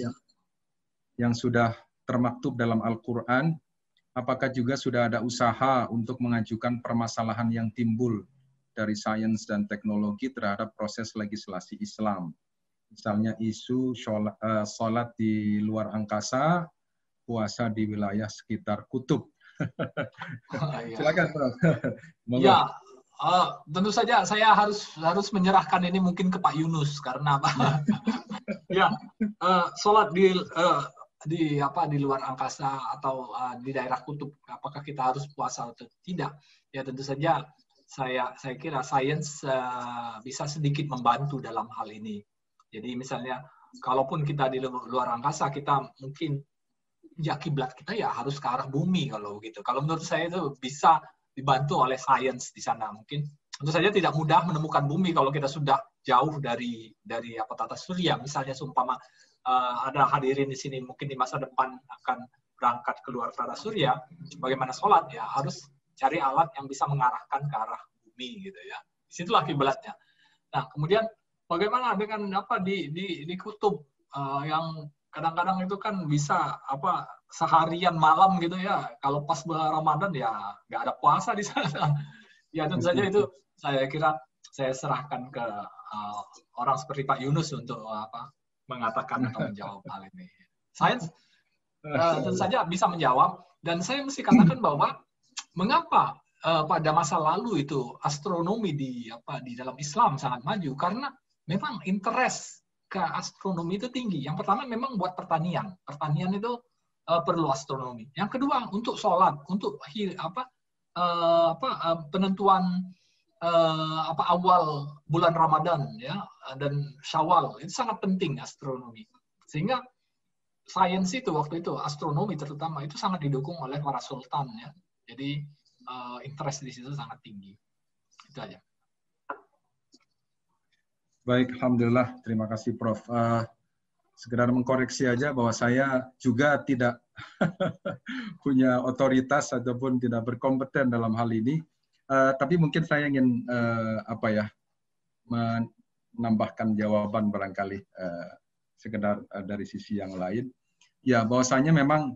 yang sudah termaktub dalam Al-Quran. Apakah juga sudah ada usaha untuk mengajukan permasalahan yang timbul dari sains dan teknologi terhadap proses legislasi Islam? Misalnya isu sholat di luar angkasa, puasa di wilayah sekitar kutub. Silakan, Prof. Ya, tentu saja saya harus menyerahkan ini mungkin ke Pak Yunus karena apa? Ya, sholat di luar angkasa atau di daerah kutub, apakah kita harus puasa atau tidak? Ya tentu saja saya kira sains bisa sedikit membantu dalam hal ini. Jadi misalnya kalaupun kita di luar angkasa, kita mungkin ya kiblat kita ya harus ke arah bumi kalau begitu. Kalau menurut saya itu bisa dibantu oleh sains di sana. Mungkin tentu saja tidak mudah menemukan bumi kalau kita sudah jauh dari tata surya. Misalnya seumpama ada hadirin di sini mungkin di masa depan akan berangkat keluar tata surya, bagaimana sholat ya harus cari alat yang bisa mengarahkan ke arah bumi gitu ya. Disitulah kiblatnya. Nah kemudian bagaimana dengan di kutub yang kadang-kadang itu kan bisa seharian malam gitu ya. Kalau pas bulan Ramadan ya nggak ada puasa di sana. Ya tentu saja itu saya kira saya serahkan ke orang seperti Pak Yunus untuk mengatakan atau menjawab hal ini. Sains tentu saja bisa menjawab, dan saya mesti katakan bahwa mengapa pada masa lalu itu astronomi di dalam Islam sangat maju, karena memang interest ke astronomi itu tinggi. Yang pertama memang buat pertanian itu perlu astronomi. Yang kedua untuk sholat, untuk penentuan awal bulan Ramadan ya dan Syawal, itu sangat penting astronomi. Sehingga sains itu waktu itu, astronomi terutama itu sangat didukung oleh para sultan ya. Jadi interest di situ sangat tinggi. Itu aja. Baik, alhamdulillah. Terima kasih, Prof. Sekedar mengkoreksi aja bahwa saya juga tidak punya otoritas ataupun tidak berkompeten dalam hal ini. Tapi mungkin saya ingin menambahkan jawaban barangkali sekedar dari sisi yang lain. Ya, bahwasanya memang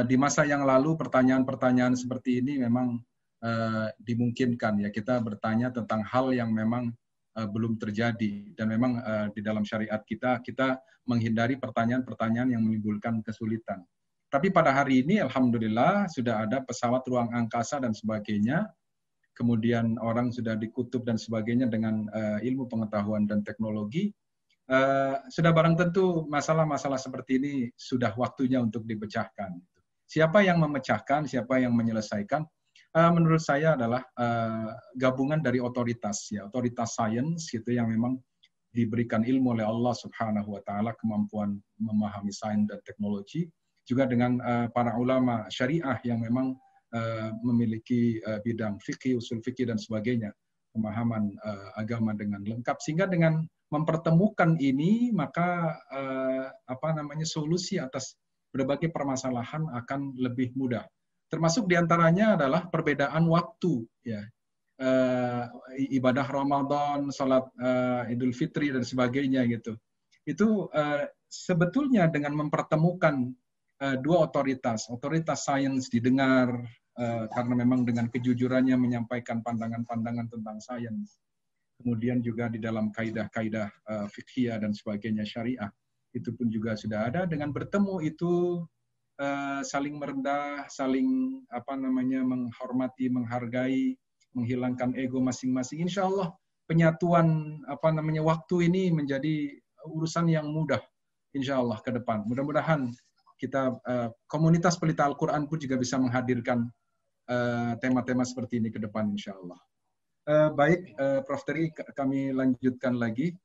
di masa yang lalu pertanyaan-pertanyaan seperti ini memang dimungkinkan ya kita bertanya tentang hal yang memang belum terjadi, dan memang di dalam syariat kita menghindari pertanyaan-pertanyaan yang menimbulkan kesulitan. Tapi pada hari ini alhamdulillah sudah ada pesawat ruang angkasa dan sebagainya. Kemudian orang sudah di kutub dan sebagainya dengan ilmu pengetahuan dan teknologi. Sudah barang tentu masalah-masalah seperti ini sudah waktunya untuk dipecahkan. Siapa yang memecahkan, siapa yang menyelesaikan? Menurut saya adalah gabungan dari otoritas, ya, otoritas sains gitu yang memang diberikan ilmu oleh Allah Subhanahu wa taala, kemampuan memahami sains dan teknologi, juga dengan para ulama syariah yang memang memiliki bidang fikih, usul fikih dan sebagainya, pemahaman agama dengan lengkap, sehingga dengan mempertemukan ini maka solusi atas berbagai permasalahan akan lebih mudah. Termasuk diantaranya adalah perbedaan waktu, ya, ibadah Ramadan, salat Idul Fitri dan sebagainya gitu. Itu sebetulnya dengan mempertemukan dua otoritas sains didengar karena memang dengan kejujurannya menyampaikan pandangan-pandangan tentang sains. Kemudian juga di dalam kaidah-kaidah fiqhiyah dan sebagainya syariah itu pun juga sudah ada. Dengan bertemu itu saling merendah, saling menghormati, menghargai, menghilangkan ego masing-masing. Insya Allah penyatuan waktu ini menjadi urusan yang mudah. insya Allah ke depan. Mudah-mudahan kita komunitas pelita Al-Quran pun juga bisa menghadirkan tema-tema seperti ini ke depan, insya Allah. Baik, Prof. Terry, kami lanjutkan lagi.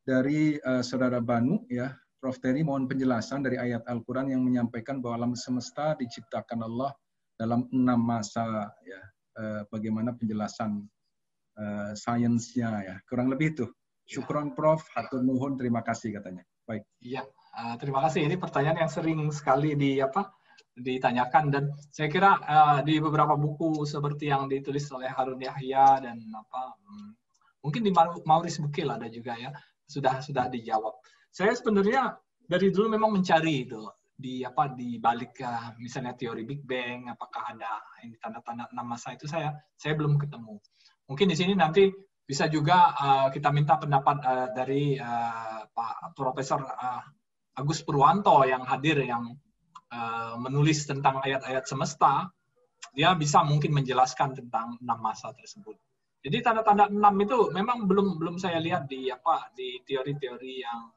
Dari Saudara Banu, ya, Prof. Terry mohon penjelasan dari ayat Al-Quran yang menyampaikan bahwa alam semesta diciptakan Allah dalam 6 masa, ya. Bagaimana penjelasan sainsnya, ya. Kurang lebih itu. Syukron Prof. Hatur nuhun, terima kasih katanya. Baik. Iya, terima kasih. Ini pertanyaan yang sering sekali ditanyakan, dan saya kira di beberapa buku seperti yang ditulis oleh Harun Yahya dan mungkin di Maurice Bucaille ada juga, ya, sudah dijawab. Saya sebenarnya dari dulu memang mencari itu di balik misalnya teori Big Bang, apakah ada ini tanda-tanda 6 masa itu, saya belum ketemu. Mungkin di sini nanti bisa juga kita minta pendapat dari Pak Profesor Agus Purwanto yang hadir, yang menulis tentang ayat-ayat semesta. Dia bisa mungkin menjelaskan tentang 6 masa tersebut. Jadi tanda-tanda 6 itu memang belum saya lihat di teori-teori yang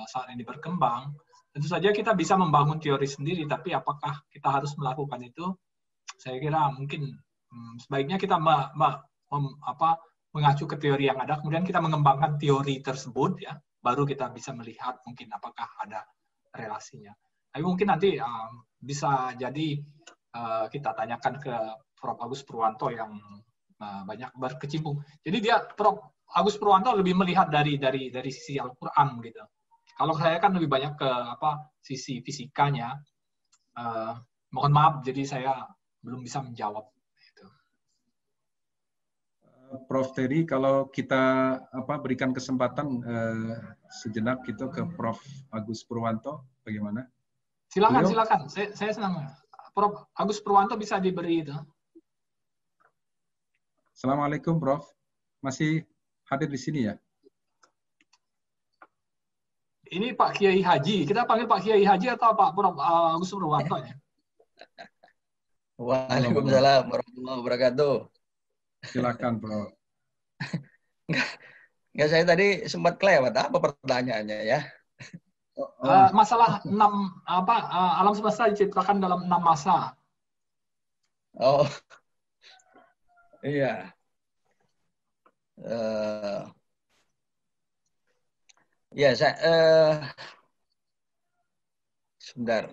saat ini berkembang. Tentu saja kita bisa membangun teori sendiri, tapi apakah kita harus melakukan itu? Saya kira mungkin sebaiknya kita mengacu ke teori yang ada, kemudian kita mengembangkan teori tersebut, ya, baru kita bisa melihat mungkin apakah ada relasinya. Tapi mungkin nanti bisa jadi kita tanyakan ke Prof. Agus Purwanto yang banyak berkecimpung. Jadi Prof. Agus Purwanto lebih melihat dari sisi Al-Quran gitu. Kalau saya kan lebih banyak ke sisi fisikanya. Mohon maaf, jadi saya belum bisa menjawab. Gitu. Prof. Terry, kalau kita berikan kesempatan sejenak gitu ke Prof. Agus Purwanto, bagaimana? Silakan. Saya senang. Prof. Agus Purwanto bisa diberi itu. Assalamualaikum, Prof. Masih hadir di sini, ya? Ini Pak Kiai Haji. Kita panggil Pak Kiai Haji atau Pak Prof. Agus Purwanto, ya? Waalaikumsalam warahmatullahi wabarakatuh. Silakan, Prof. Enggak, saya tadi sempat kelewat apa pertanyaannya, ya? Masalah alam semesta diciptakan dalam 6 masa. Oh, iya. Ya, sebentar.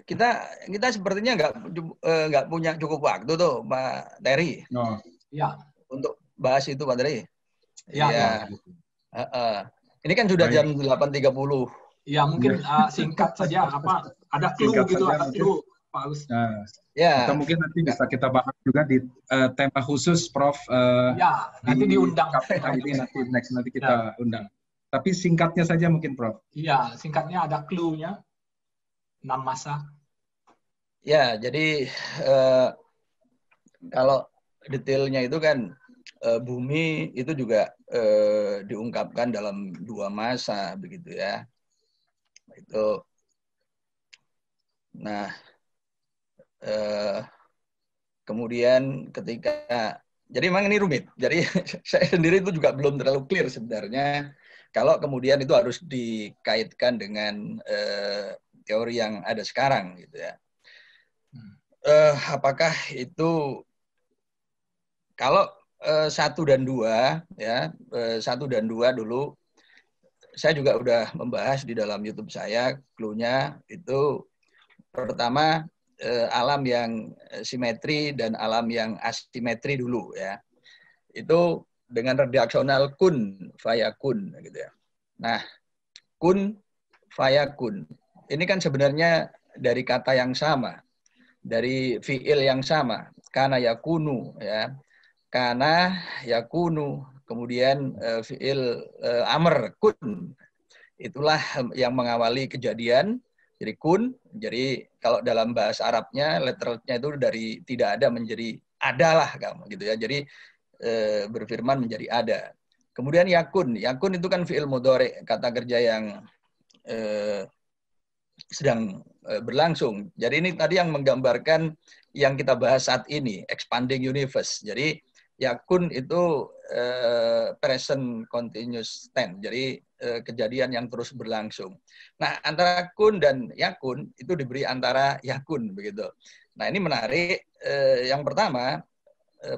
Kita sepertinya nggak punya cukup waktu tuh, Pak Terry. No. Ya. Untuk bahas itu, Pak Terry. Ya. Ini kan sudah jam 8.30. Ya, mungkin singkat saja ada clue gitu, ada clue, Pak Agus. Ya. Atau mungkin nanti bisa kita bahas juga di tema khusus, Prof. Ya, nanti diundang. Ini nanti kita undang. Tapi singkatnya saja mungkin, Prof. Iya, singkatnya ada clue-nya. 6 masa. Ya, jadi kalau detailnya itu kan bumi itu juga diungkapkan dalam 2 masa, begitu, ya. Itu. Nah, kemudian jadi memang ini rumit. Jadi saya sendiri itu juga belum terlalu clear sebenarnya. Kalau kemudian itu harus dikaitkan dengan teori yang ada sekarang, gitu, ya. Apakah itu kalau 1 dan 2, ya, 1 dan 2 dulu saya juga udah membahas di dalam YouTube saya, clue-nya itu pertama alam yang simetri dan alam yang asimetri dulu, ya. Itu dengan redaksional kun fayakun, gitu, ya. Nah, kun fayakun ini kan sebenarnya dari kata yang sama, dari fiil yang sama, kana yakunu, ya. Kana yakunu, kemudian fiil amr kun. Itulah yang mengawali kejadian. Jadi kun, jadi kalau dalam bahasa Arabnya letternya itu dari tidak ada menjadi adalah kamu, gitu, ya. Jadi berfirman menjadi ada. Kemudian yakun itu kan fiil mudhari, kata kerja yang sedang berlangsung. Jadi ini tadi yang menggambarkan yang kita bahas saat ini, expanding universe. Jadi Yakun itu present continuous tense, jadi kejadian yang terus berlangsung. Nah, antara kun dan yakun itu diberi antara yakun begitu. Nah, ini menarik. Yang pertama,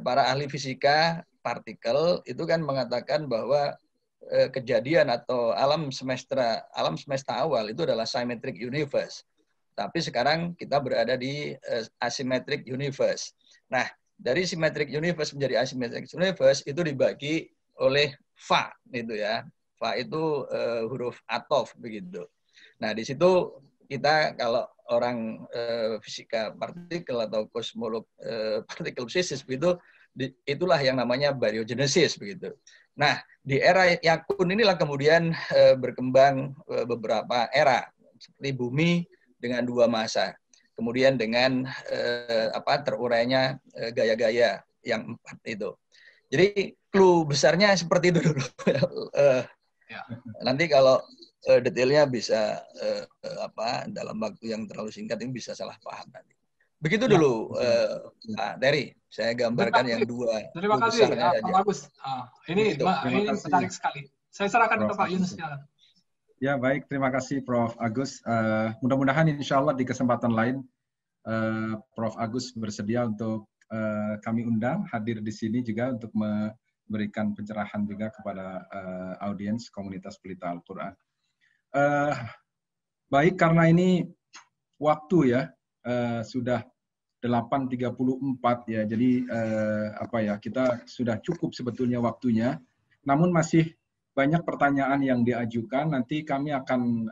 para ahli fisika partikel itu kan mengatakan bahwa kejadian atau alam semesta awal itu adalah symmetric universe. Tapi sekarang kita berada di asymmetric universe. Nah, dari symmetric universe menjadi asymmetric universe itu dibagi oleh fa itu ya. Fa itu huruf atof begitu. Nah, di situ kita kalau orang fisika partikel atau kosmolog partikel physics begitu, itulah yang namanya baryogenesis begitu. Nah, di era Yakun inilah kemudian berkembang beberapa era seperti bumi dengan 2 masa. Kemudian dengan terurainya gaya-gaya yang 4 itu. Jadi clue besarnya seperti itu dulu. Nanti kalau detailnya bisa dalam waktu yang terlalu singkat ini bisa salah paham nanti. Begitu dulu Pak Terry, saya gambarkan yang 2. Terima kasih Pak Agus. Ini menarik sekali. Saya serahkan ke Pak Yunus. Ya, baik. Terima kasih Prof. Agus. Mudah-mudahan insya Allah di kesempatan lain Prof. Agus bersedia untuk kami undang hadir di sini juga untuk memberikan pencerahan juga kepada audiens komunitas Pelita Al-Quran. Baik, karena ini waktu ya sudah 8.34 ya, jadi kita sudah cukup sebetulnya waktunya. Namun masih banyak pertanyaan yang diajukan, nanti kami akan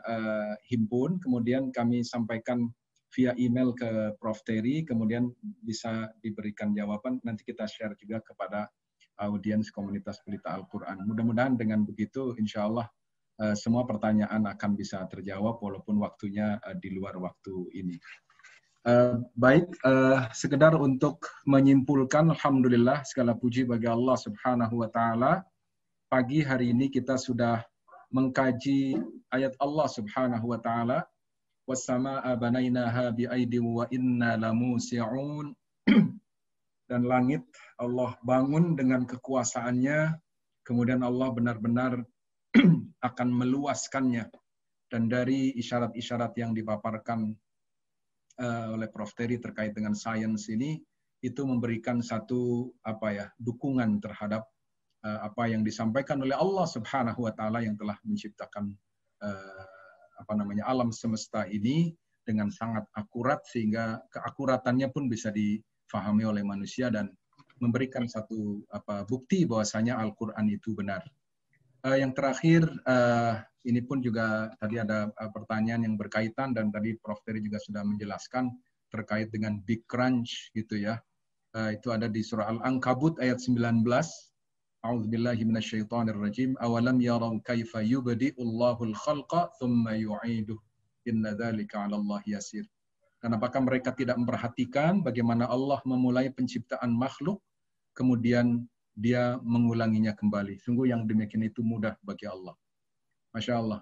himpun, kemudian kami sampaikan via email ke Prof. Terry, kemudian bisa diberikan jawaban, nanti kita share juga kepada audiens komunitas Pelita Al-Quran. Mudah-mudahan dengan begitu, insya Allah semua pertanyaan akan bisa terjawab, walaupun waktunya di luar waktu ini. Baik, sekedar untuk menyimpulkan, Alhamdulillah, segala puji bagi Allah Subhanahu wa Ta'ala. Pagi hari ini kita sudah mengkaji ayat Allah Subhanahu wa Ta'ala, "Was-samaa'a banainaha bi'aidin wa inna lamusi'un." Dan langit Allah bangun dengan kekuasaannya, kemudian Allah benar-benar akan meluaskannya. Dan dari isyarat-isyarat yang dipaparkan oleh Prof. Terry terkait dengan sains ini, itu memberikan satu dukungan terhadap apa yang disampaikan oleh Allah Subhanahu wa Ta'ala yang telah menciptakan alam semesta ini dengan sangat akurat, sehingga keakuratannya pun bisa difahami oleh manusia dan memberikan satu bukti bahwasanya Al-Quran itu benar. Yang terakhir, ini pun juga tadi ada pertanyaan yang berkaitan, dan tadi Prof. Terry juga sudah menjelaskan terkait dengan Big Crunch gitu ya. Itu ada di surah Al-Ankabut ayat 19. A'udzubillahi minasyaitonirrajim. Awalam yarau kaifa yubdi'ullahul khalqa tsumma yu'iduh. Inna dzalika 'alallahi yasir. Dan apakah mereka tidak memperhatikan bagaimana Allah memulai penciptaan makhluk, kemudian dia mengulanginya kembali. Sungguh yang demikian itu mudah bagi Allah. Masya Allah.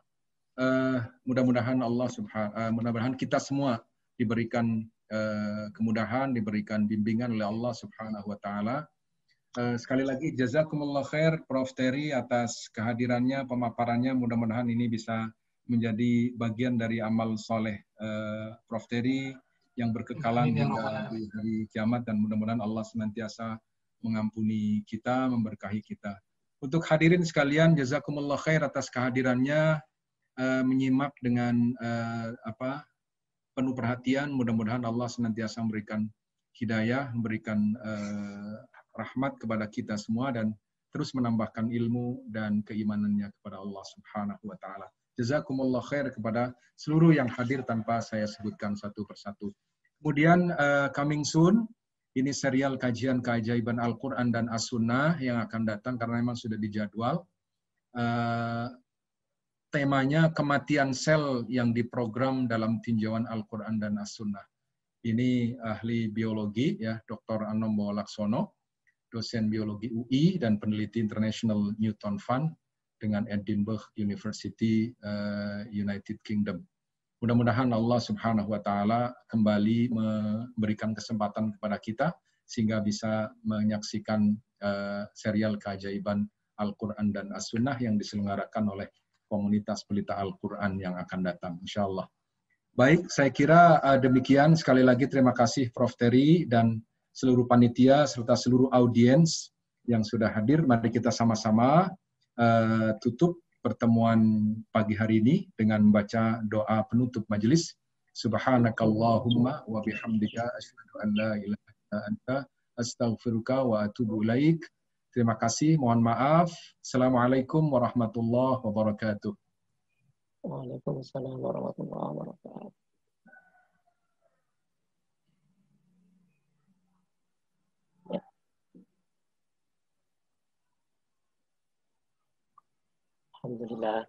Mudah-mudahan mudah-mudahan kita semua diberikan kemudahan, diberikan bimbingan oleh Allah Subhanahu wa Ta'ala. Sekali lagi jazakumullah khair Prof. Terry atas kehadirannya, pemaparannya. Mudah-mudahan ini bisa menjadi bagian dari amal soleh Prof. Terry yang berkekalan hingga di hari kiamat, dan mudah-mudahan Allah senantiasa mengampuni kita, memberkahi kita. Untuk hadirin sekalian, jazakumullah khair atas kehadirannya, menyimak dengan penuh perhatian. Mudah-mudahan Allah senantiasa memberikan hidayah, memberikan rahmat kepada kita semua, dan terus menambahkan ilmu dan keimanannya kepada Allah Subhanahu wa Ta'ala. Jazakumullah khair kepada seluruh yang hadir tanpa saya sebutkan satu persatu. Kemudian coming soon, ini serial kajian keajaiban Al-Quran dan As-Sunnah yang akan datang karena memang sudah dijadwal. Temanya kematian sel yang diprogram dalam tinjauan Al-Quran dan As-Sunnah. Ini ahli biologi, ya, Dr. Anomo Laksono, dosen biologi UI dan peneliti International Newton Fund dengan Edinburgh University, United Kingdom. Mudah-mudahan Allah Subhanahu wa Ta'ala kembali memberikan kesempatan kepada kita sehingga bisa menyaksikan serial keajaiban Al-Quran dan As-Sunnah yang diselenggarakan oleh komunitas pelita Al-Quran yang akan datang, insya Allah. Baik, saya kira demikian. Sekali lagi terima kasih Prof. Terry dan seluruh panitia serta seluruh audiens yang sudah hadir. Mari kita sama-sama tutup pertemuan pagi hari ini dengan membaca doa penutup majelis. Subhanakallahumma wa bihamdika asyhadu an la ilaha illa anta astaghfiruka wa atubu ilaik. Terima kasih, mohon maaf. Assalamualaikum warahmatullahi wabarakatuh. Waalaikumsalam warahmatullahi wabarakatuh. Ya. Alhamdulillah.